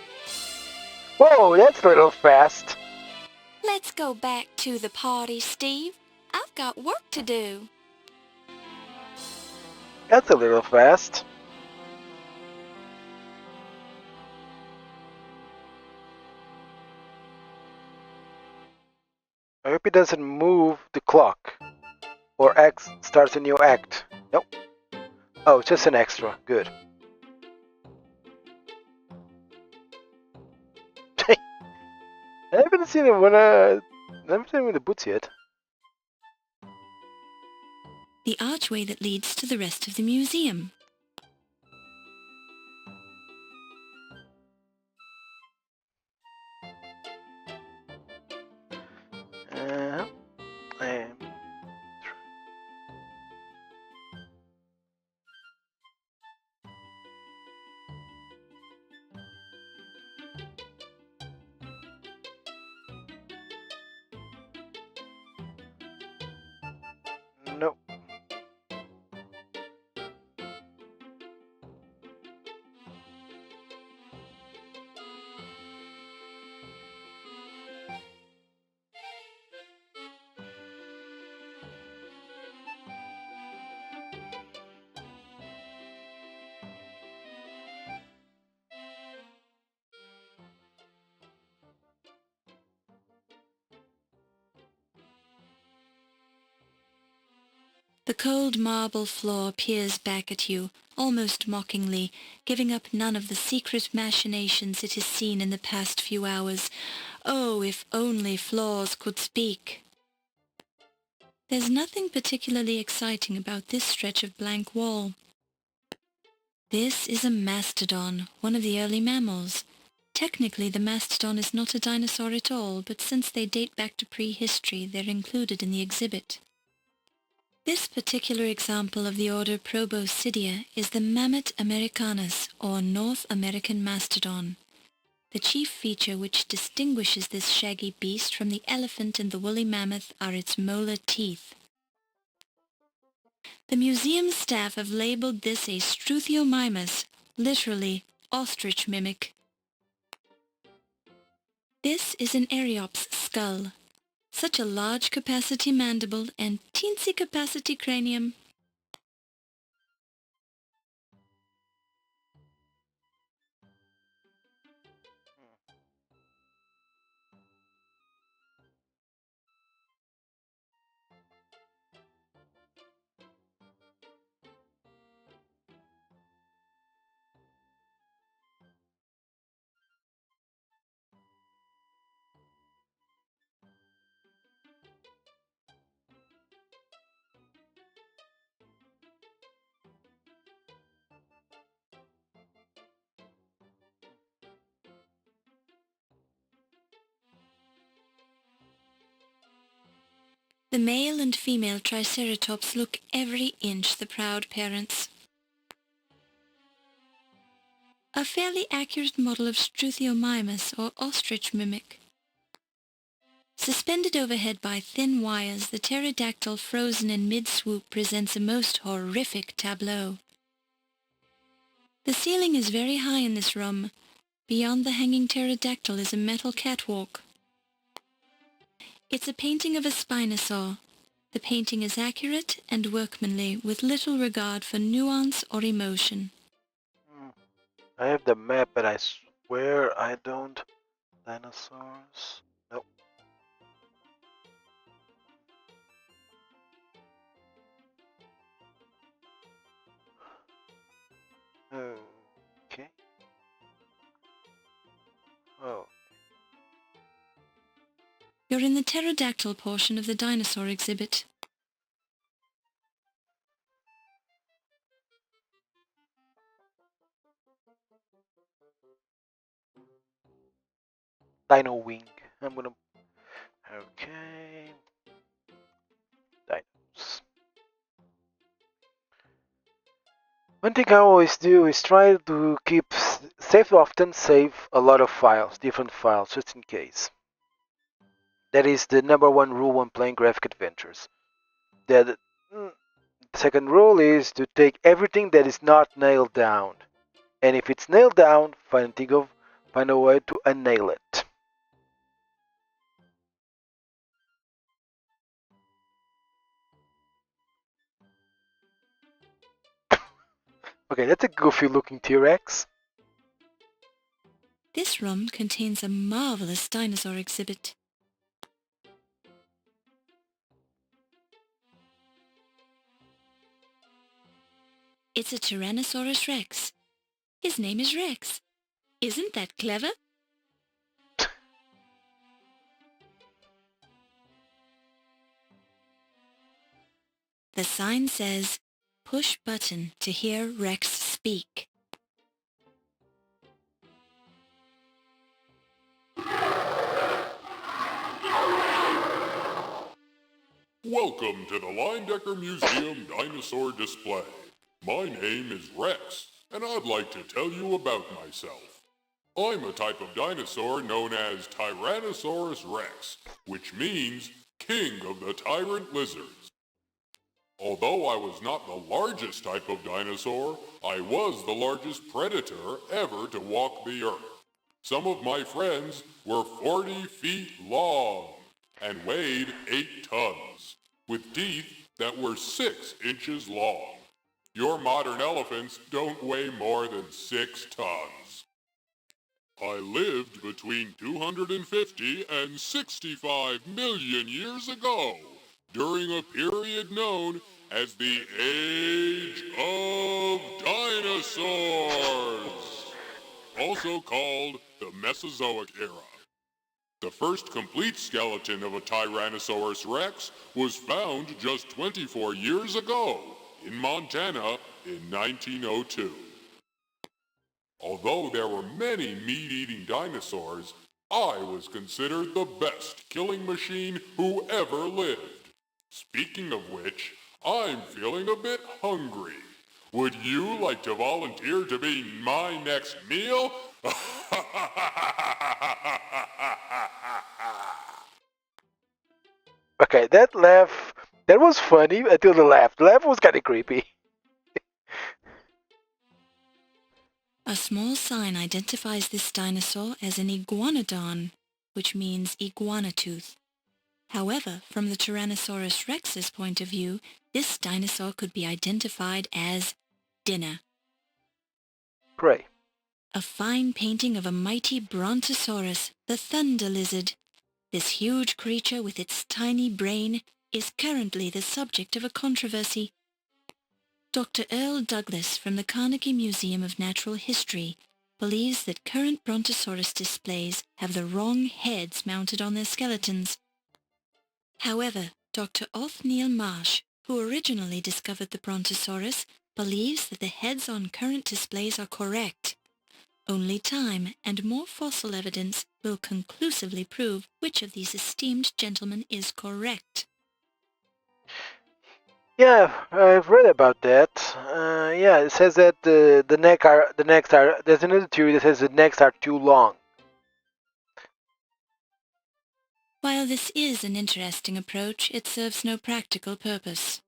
Whoa, that's a little fast. Let's go back to the party, Steve. I've got work to do. That's a little fast. I hope he doesn't move the clock. Or X starts a new act. Nope. Oh, it's just an extra. Good. I haven't seen him with the boots yet. The archway that leads to the rest of the museum. The cold marble floor peers back at you, almost mockingly, giving up none of the secret machinations it has seen in the past few hours. Oh, if only floors could speak! There's nothing particularly exciting about this stretch of blank wall. This is a mastodon, one of the early mammals. Technically, the mastodon is not a dinosaur at all, but since they date back to prehistory, they're included in the exhibit. This particular example of the order Proboscidea is the Mammoth americanus, or North American mastodon. The chief feature which distinguishes this shaggy beast from the elephant and the woolly mammoth are its molar teeth. The museum staff have labeled this a Struthiomimus, literally ostrich mimic. This is an Eriops skull. Such a large capacity mandible and teensy capacity cranium. The male and female Triceratops look every inch the proud parents. A fairly accurate model of Struthiomimus or ostrich mimic. Suspended overhead by thin wires, the pterodactyl frozen in mid-swoop presents a most horrific tableau. The ceiling is very high in this room. Beyond the hanging pterodactyl is a metal catwalk. It's a painting of a Spinosaur. The painting is accurate and workmanly, with little regard for nuance or emotion. I have the map, but I swear I don't. Dinosaurs? Nope. Okay. Oh. You're in the pterodactyl portion of the dinosaur exhibit. Dino wing. I'm gonna. Okay. Dinos. One thing I always do is try to keep often save a lot of files, different files, just in case. That is the number one rule when playing graphic adventures. The second rule is to take everything that is not nailed down, and if it's nailed down, find a way to unnail it. Okay, that's a goofy looking T-Rex. This room contains a marvelous dinosaur exhibit. It's a Tyrannosaurus Rex. His name is Rex. Isn't that clever? The sign says, "Push button to hear Rex speak." Welcome to the Leyendecker Museum Dinosaur Display. My name is Rex, and I'd like to tell you about myself. I'm a type of dinosaur known as Tyrannosaurus Rex, which means King of the Tyrant Lizards. Although I was not the largest type of dinosaur, I was the largest predator ever to walk the earth. Some of my friends were 40 feet long and weighed 8 tons, with teeth that were 6 inches long. Your modern elephants don't weigh more than 6 tons. I lived between 250 and 65 million years ago, during a period known as the Age of Dinosaurs, also called the Mesozoic era. The first complete skeleton of a Tyrannosaurus rex was found just 24 years ago in Montana in 1902. Although there were many meat-eating dinosaurs, I was considered the best killing machine who ever lived. Speaking of which, I'm feeling a bit hungry. Would you like to volunteer to be my next meal? Okay, that was funny until the laugh. The laugh was kind of creepy. A small sign identifies this dinosaur as an iguanodon, which means iguana tooth. However, from the Tyrannosaurus rex's point of view, this dinosaur could be identified as dinner. Great. A fine painting of a mighty brontosaurus, the thunder lizard. This huge creature with its tiny brain is currently the subject of a controversy. Dr. Earl Douglas from the Carnegie Museum of Natural History believes that current brontosaurus displays have the wrong heads mounted on their skeletons. However, Dr. Othniel Marsh, who originally discovered the brontosaurus, believes that the heads on current displays are correct. Only time and more fossil evidence will conclusively prove which of these esteemed gentlemen is correct. Yeah, I've read about that. Yeah, it says that the necks are. There's another theory that says the necks are too long. While this is an interesting approach, it serves no practical purpose.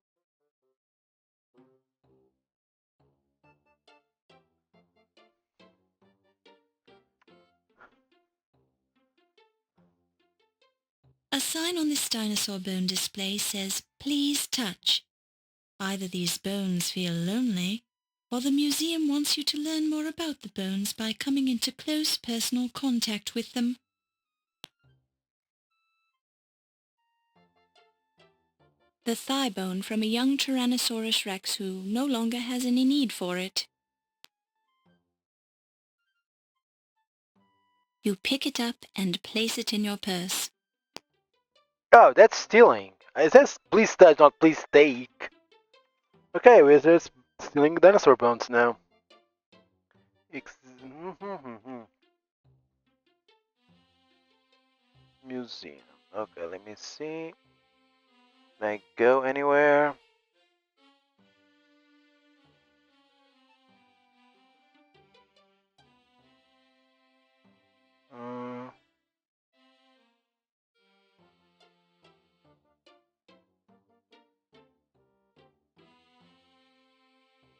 A sign on this dinosaur bone display says, "Please touch." Either these bones feel lonely, or the museum wants you to learn more about the bones by coming into close personal contact with them. The thigh bone from a young Tyrannosaurus rex who no longer has any need for it. You pick it up and place it in your purse. Oh, that's stealing. It says please touch, not please take. Okay, we're just stealing dinosaur bones now. Museum. Okay, let me see. Can I go anywhere?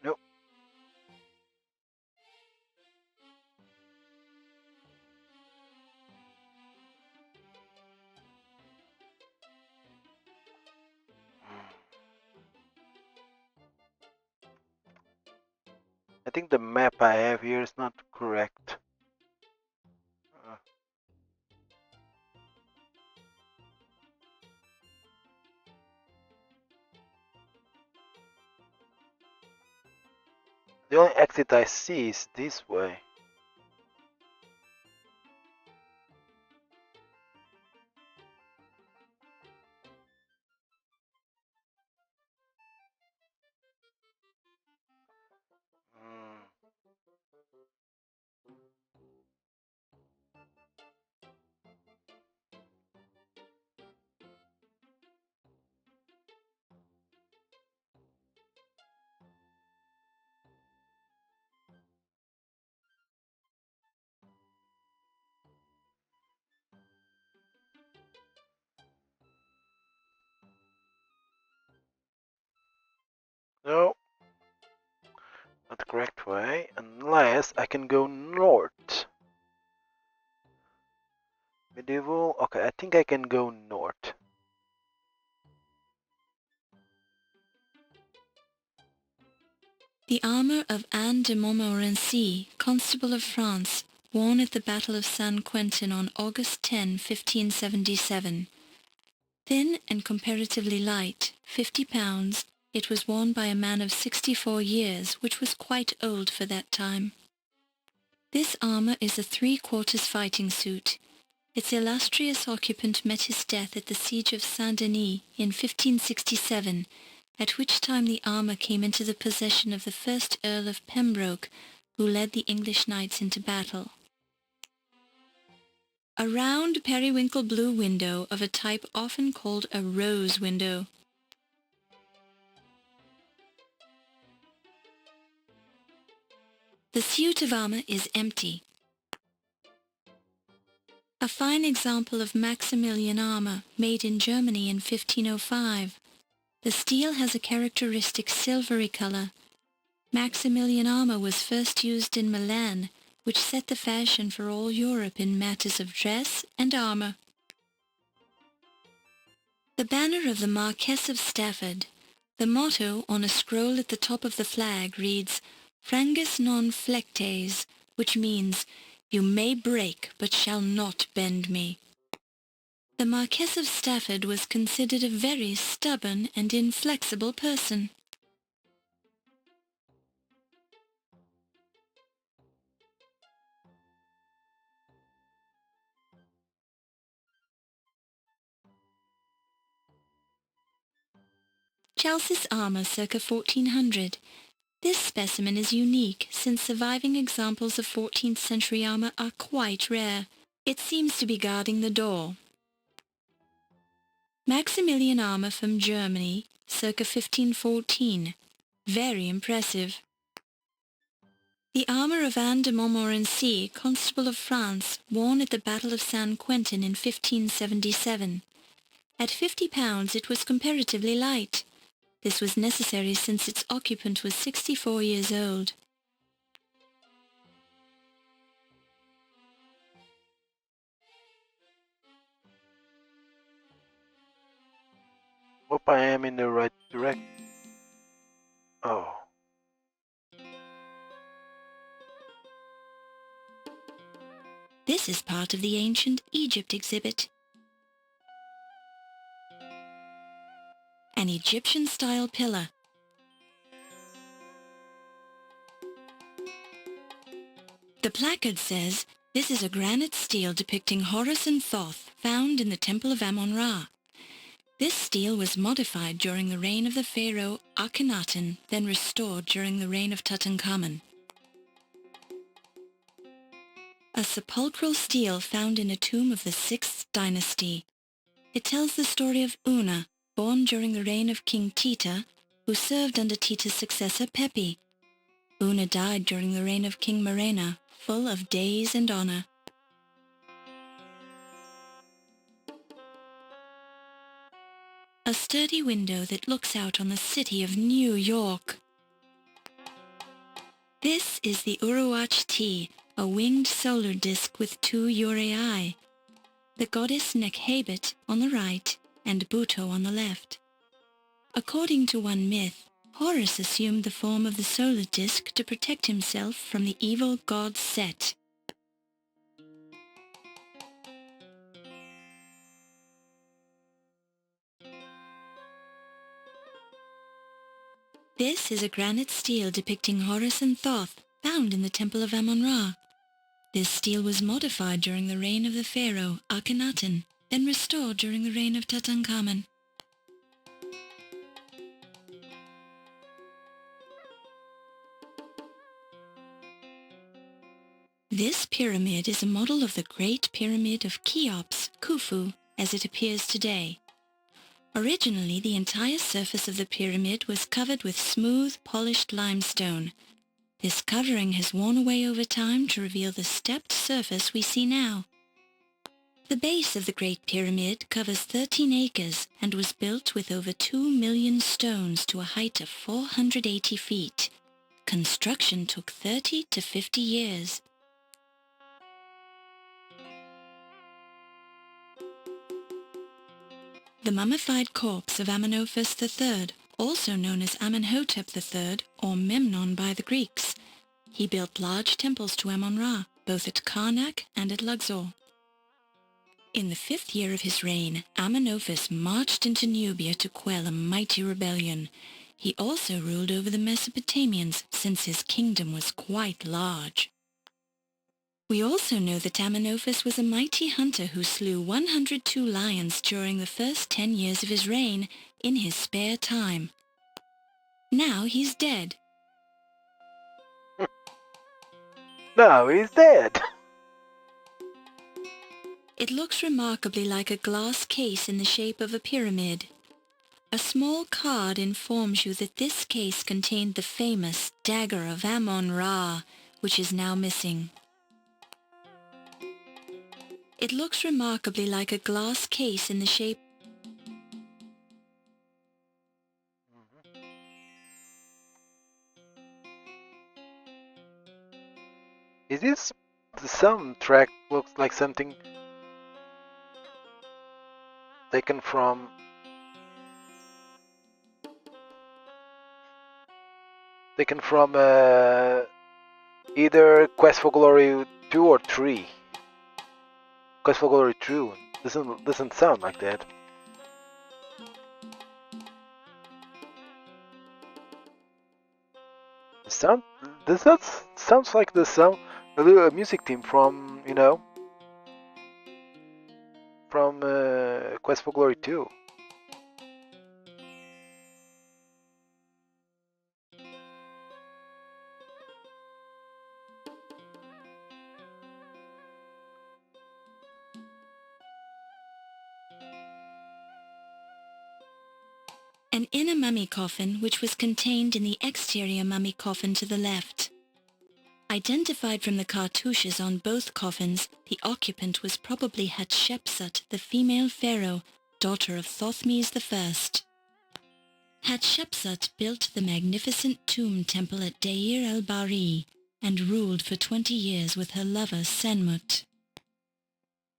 Nope. I think the map I have here is not correct. The only exit I see is this way. No, not the correct way, unless I can go north. Medieval, okay, I think I can go north. The armour of Anne de Montmorency, Constable of France, worn at the Battle of San Quentin on August 10, 1577. Thin and comparatively light, 50 pounds, It was worn by a man of 64 years, which was quite old for that time. This armor is a 3/4 fighting suit. Its illustrious occupant met his death at the siege of Saint-Denis in 1567, at which time the armor came into the possession of the first Earl of Pembroke, who led the English knights into battle. A round periwinkle blue window of a type often called a rose window. The suit of armor is empty. A fine example of Maximilian armor, made in Germany in 1505. The steel has a characteristic silvery color. Maximilian armor was first used in Milan, which set the fashion for all Europe in matters of dress and armor. The banner of the Marquess of Stafford. The motto on a scroll at the top of the flag reads, Frangus non flectes, which means, you may break but shall not bend me. The Marquess of Stafford was considered a very stubborn and inflexible person. Chelsea's armor circa 1400. This specimen is unique since surviving examples of 14th century armor are quite rare. It seems to be guarding the door. Maximilian armor from Germany, circa 1514. Very impressive. The armor of Anne de Montmorency, Constable of France, worn at the Battle of San Quentin in 1577. At 50 pounds it was comparatively light. This was necessary since its occupant was 64 years old. Hope I am in the right direction. Oh. This is part of the ancient Egypt exhibit. An Egyptian-style pillar. The placard says, this is a granite stele depicting Horus and Thoth found in the temple of Amon-Ra. This stele was modified during the reign of the pharaoh Akhenaten, then restored during the reign of Tutankhamun. A sepulchral stele found in a tomb of the 6th dynasty. It tells the story of Una, born during the reign of King Tita, who served under Tita's successor Pepi. Una died during the reign of King Murena, full of days and honor. A sturdy window that looks out on the city of New York. This is the Uruach T, a winged solar disk with 2 uraei. The goddess Nekhebit on the right and Buto on the left. According to one myth, Horus assumed the form of the solar disk to protect himself from the evil god Set. This is a granite stele depicting Horus and Thoth, found in the temple of Amon-Ra. This stele was modified during the reign of the pharaoh Akhenaten, then restored during the reign of Tutankhamun. This pyramid is a model of the Great Pyramid of Cheops, Khufu, as it appears today. Originally, the entire surface of the pyramid was covered with smooth, polished limestone. This covering has worn away over time to reveal the stepped surface we see now. The base of the Great Pyramid covers 13 acres and was built with over 2 million stones to a height of 480 feet. Construction took 30 to 50 years. The mummified corpse of Amenophis III, also known as Amenhotep III or Memnon by the Greeks. He built large temples to Amon-Ra, both at Karnak and at Luxor. In the 5th year of his reign, Amenophis marched into Nubia to quell a mighty rebellion. He also ruled over the Mesopotamians, since his kingdom was quite large. We also know that Amenophis was a mighty hunter who slew 102 lions during the first 10 years of his reign in his spare time. Now he's dead. Now he's dead. It looks remarkably like a glass case in the shape of a pyramid. A small card informs you that this case contained the famous Dagger of Amon-Ra, which is now missing. It looks remarkably like a glass case in the shape... Is this the soundtrack? Looks like something taken from either Quest for Glory 2 or 3. Quest for Glory 2 doesn't sound like that. Sounds like a music theme from from Quest for Glory 2. An inner mummy coffin which was contained in the exterior mummy coffin to the left. Identified from the cartouches on both coffins, the occupant was probably Hatshepsut, the female pharaoh, daughter of Thothmes I. Hatshepsut built the magnificent tomb temple at Deir el-Bahri and ruled for 20 years with her lover Senmut.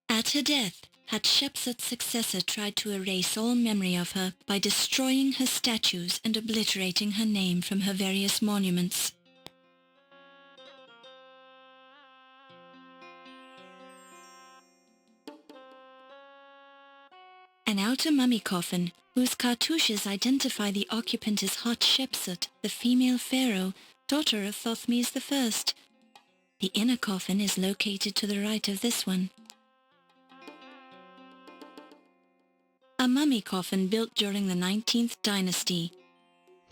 At her death, Hatshepsut's successor tried to erase all memory of her by destroying her statues and obliterating her name from her various monuments. An outer mummy coffin, whose cartouches identify the occupant as Hatshepsut, the female pharaoh, daughter of Thothmes I. The inner coffin is located to the right of this one. A mummy coffin built during the 19th dynasty.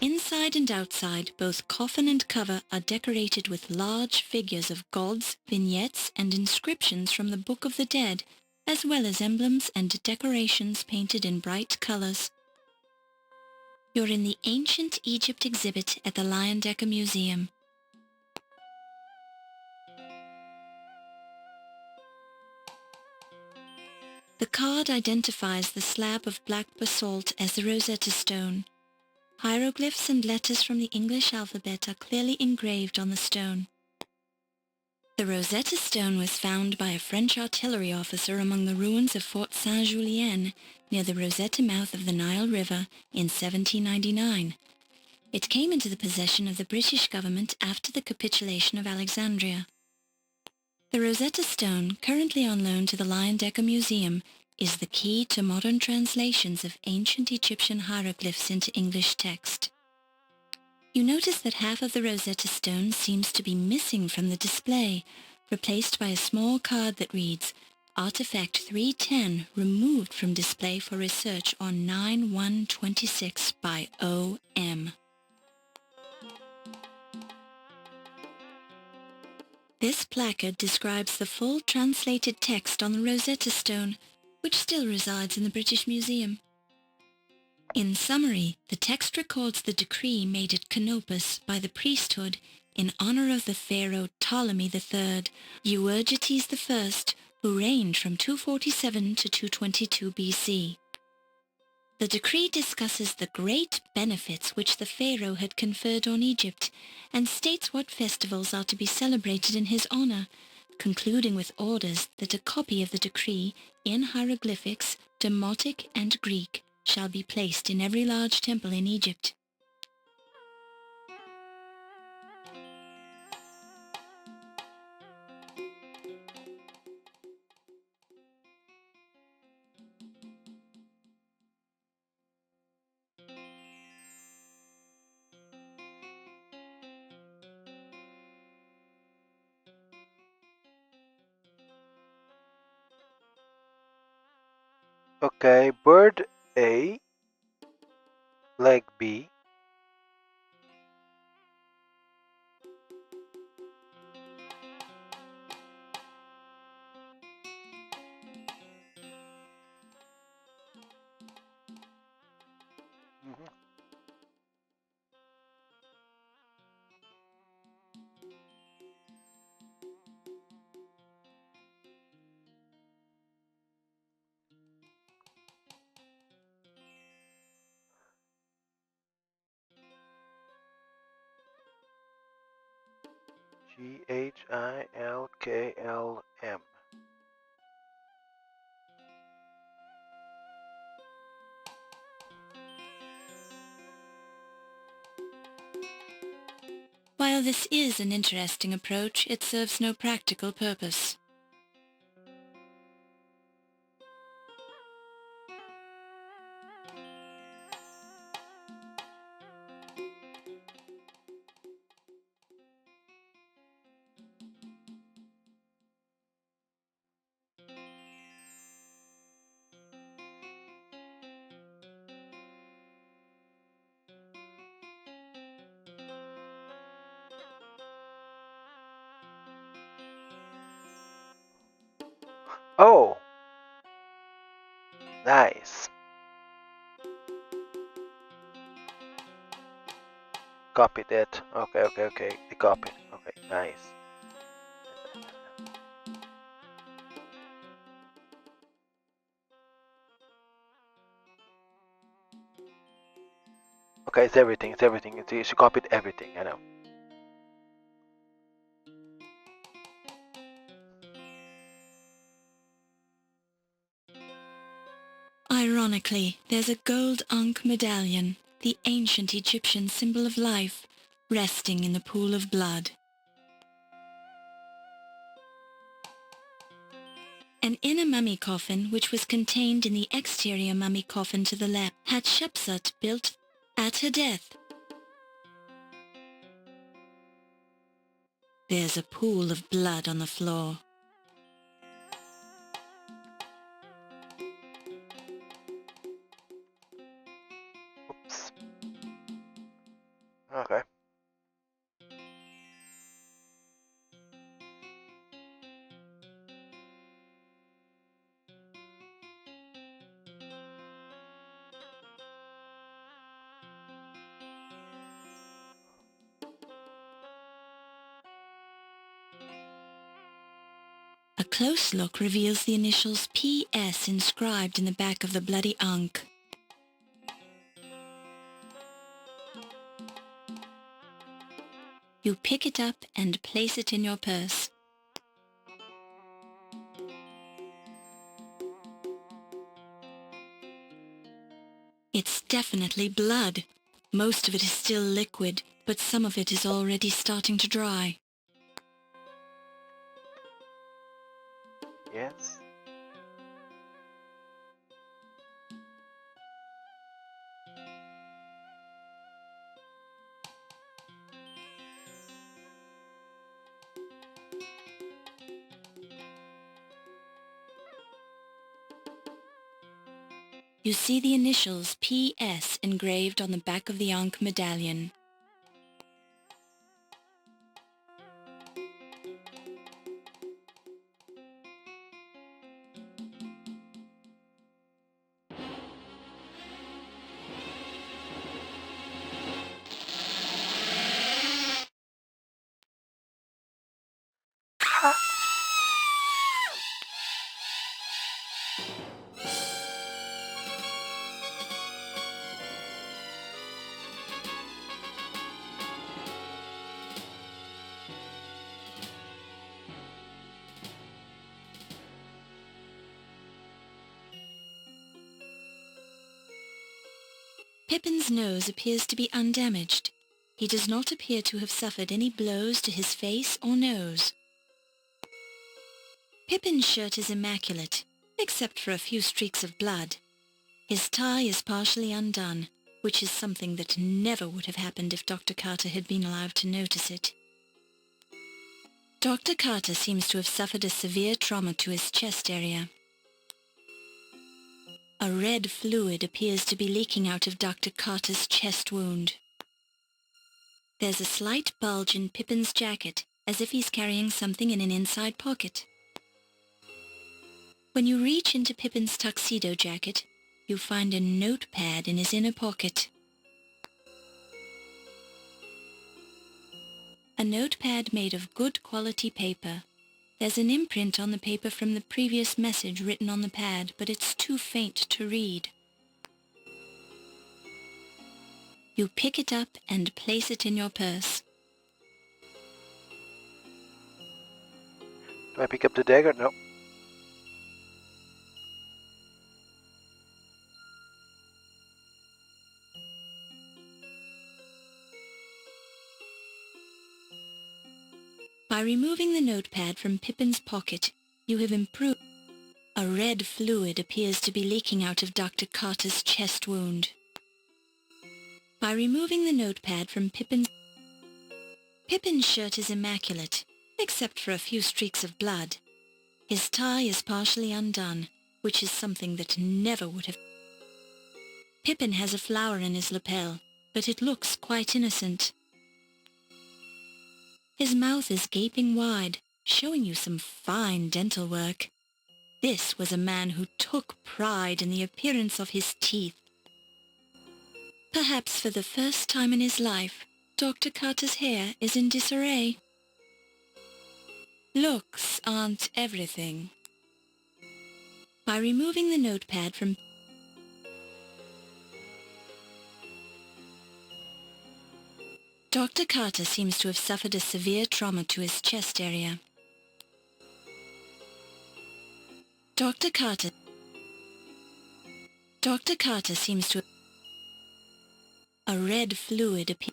Inside and outside, both coffin and cover are decorated with large figures of gods, vignettes, and inscriptions from the Book of the Dead, as well as emblems and decorations painted in bright colors. You're in the Ancient Egypt exhibit at the Leyendecker Museum. The card identifies the slab of black basalt as the Rosetta Stone. Hieroglyphs and letters from the English alphabet are clearly engraved on the stone. The Rosetta Stone was found by a French artillery officer among the ruins of Fort Saint-Julien, near the Rosetta mouth of the Nile River, in 1799. It came into the possession of the British government after the capitulation of Alexandria. The Rosetta Stone, currently on loan to the Leyendecker Museum, is the key to modern translations of ancient Egyptian hieroglyphs into English text. You notice that half of the Rosetta Stone seems to be missing from the display, replaced by a small card that reads, Artifact 310 removed from display for research on 9/1/26 by O.M. This placard describes the full translated text on the Rosetta Stone, which still resides in the British Museum. In summary, the text records the decree made at Canopus by the priesthood in honor of the pharaoh Ptolemy III, Euergetes I, who reigned from 247 to 222 BC. The decree discusses the great benefits which the pharaoh had conferred on Egypt and states what festivals are to be celebrated in his honor, concluding with orders that a copy of the decree in hieroglyphics, Demotic and Greek shall be placed in every large temple in Egypt. Okay, bird A, leg B. Mhm. Hilklm. While this is an interesting approach, it serves no practical purpose. Oh, nice. Copy that. Okay. I copied. Okay, nice. Okay, it's everything. She copied everything. I know. Ironically, there's a gold Ankh medallion, the ancient Egyptian symbol of life, resting in the pool of blood. An inner mummy coffin, which was contained in the exterior mummy coffin to the left, had Shepsut built at her death. There's a pool of blood on the floor. Oops. Okay. A close look reveals the initials PS inscribed in the back of the bloody Ankh. You pick it up and place it in your purse. It's definitely blood. Most of it is still liquid, but some of it is already starting to dry. Yes. You see the initials PS engraved on the back of the Ankh medallion. Pippin's nose appears to be undamaged. He does not appear to have suffered any blows to his face or nose. Pippin's shirt is immaculate, except for a few streaks of blood. His tie is partially undone, which is something that never would have happened if Dr. Carter had been allowed to notice it. Dr. Carter seems to have suffered a severe trauma to his chest area. A red fluid appears to be leaking out of Dr. Carter's chest wound. There's a slight bulge in Pippin's jacket, as if he's carrying something in an inside pocket. When you reach into Pippin's tuxedo jacket, you find a notepad in his inner pocket. A notepad made of good quality paper. There's an imprint on the paper from the previous message written on the pad, but it's too faint to read. You pick it up and place it in your purse. Do I pick up the dagger? No. By removing the notepad from Pippin's pocket, you have improved. A red fluid appears to be leaking out of Dr. Carter's chest wound. By removing the notepad from Pippin's shirt is immaculate, except for a few streaks of blood. His tie is partially undone, which is something that never would have. Pippin has a flower in his lapel, but it looks quite innocent. His mouth is gaping wide, showing you some fine dental work. This was a man who took pride in the appearance of his teeth. Perhaps for the first time in his life, Dr. Carter's hair is in disarray. Looks aren't everything. By removing the notepad from Dr. Carter seems to have suffered a severe trauma to his chest area. Dr. Carter seems to have a red fluid appear.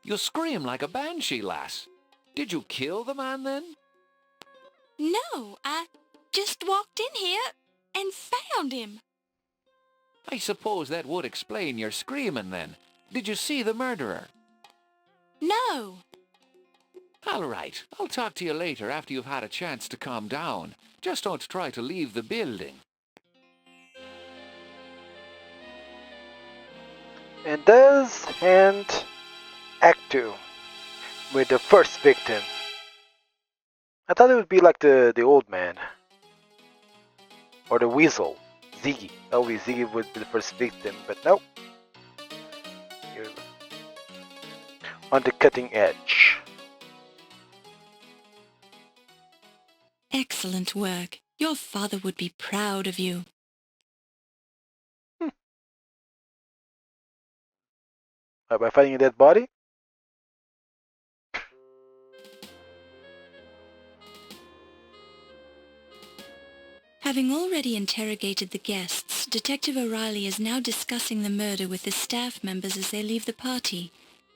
You scream like a banshee, lass. Did you kill the man then? No, I just walked in here and found him. I suppose that would explain your screaming then. Did you see the murderer? No. All right, I'll talk to you later after you've had a chance to calm down. Just don't try to leave the building. And thus end Act 2 with the first victim. I thought it would be like the old man. Or the weasel. Ziggy. Always Ziggy would be the first victim, but no. You're on the cutting edge. Excellent work. Your father would be proud of you. By finding a dead body? Having already interrogated the guests, Detective O'Reilly is now discussing the murder with the staff members as they leave the party.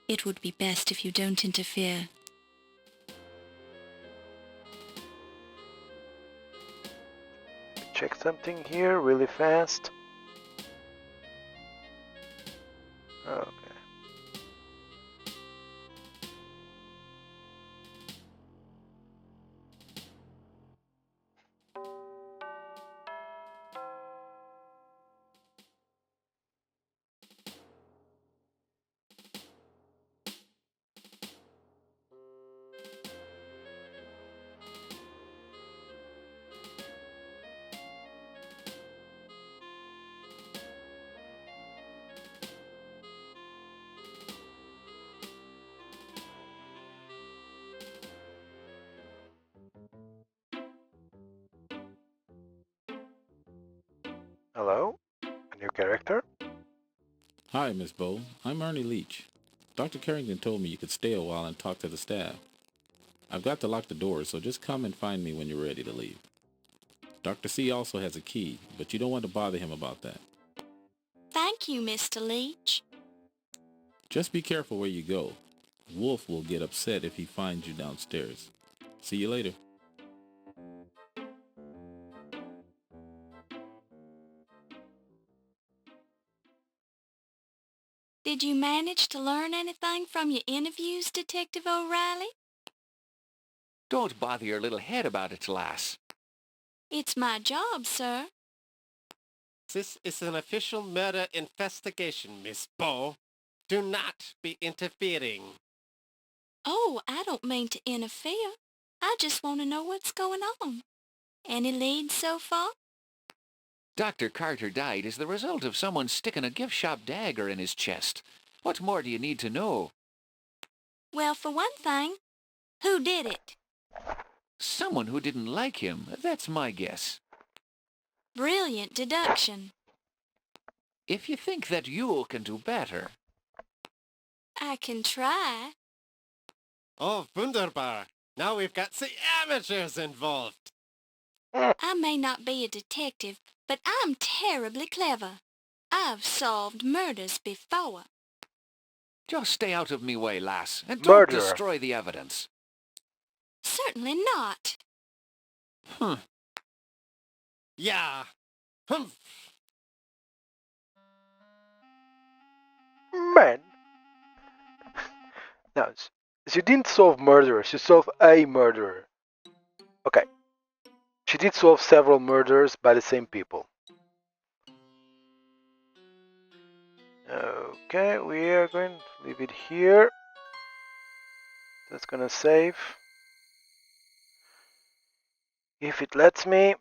It would be best if you don't interfere. Check something here really fast. Okay. Hello? A new character? Hi, Miss Bow. I'm Ernie Leach. Dr. Carrington told me you could stay a while and talk to the staff. I've got to lock the doors, so just come and find me when you're ready to leave. Dr. C also has a key, but you don't want to bother him about that. Thank you, Mr. Leach. Just be careful where you go. Wolf will get upset if he finds you downstairs. See you later. Did you manage to learn anything from your interviews, Detective O'Reilly? Don't bother your little head about it, lass. It's my job, sir. This is an official murder investigation, Miss Bow. Do not be interfering. Oh, I don't mean to interfere. I just want to know what's going on. Any leads so far? Dr. Carter died as the result of someone sticking a gift shop dagger in his chest. What more do you need to know? Well, for one thing, who did it? Someone who didn't like him, that's my guess. Brilliant deduction. If you think that you can do better. I can try. Oh, wunderbar. Now we've got the amateurs involved. I may not be a detective, but I'm terribly clever. I've solved murders before. Just stay out of me way, lass, and don't Murderer. destroy the evidence. Certainly not. Yeah. Humph. Man. Now, she didn't solve murderer, she solved a murderer. Okay. She did solve several murders by the same people. Okay, we are going to leave it here. That's gonna save. If it lets me.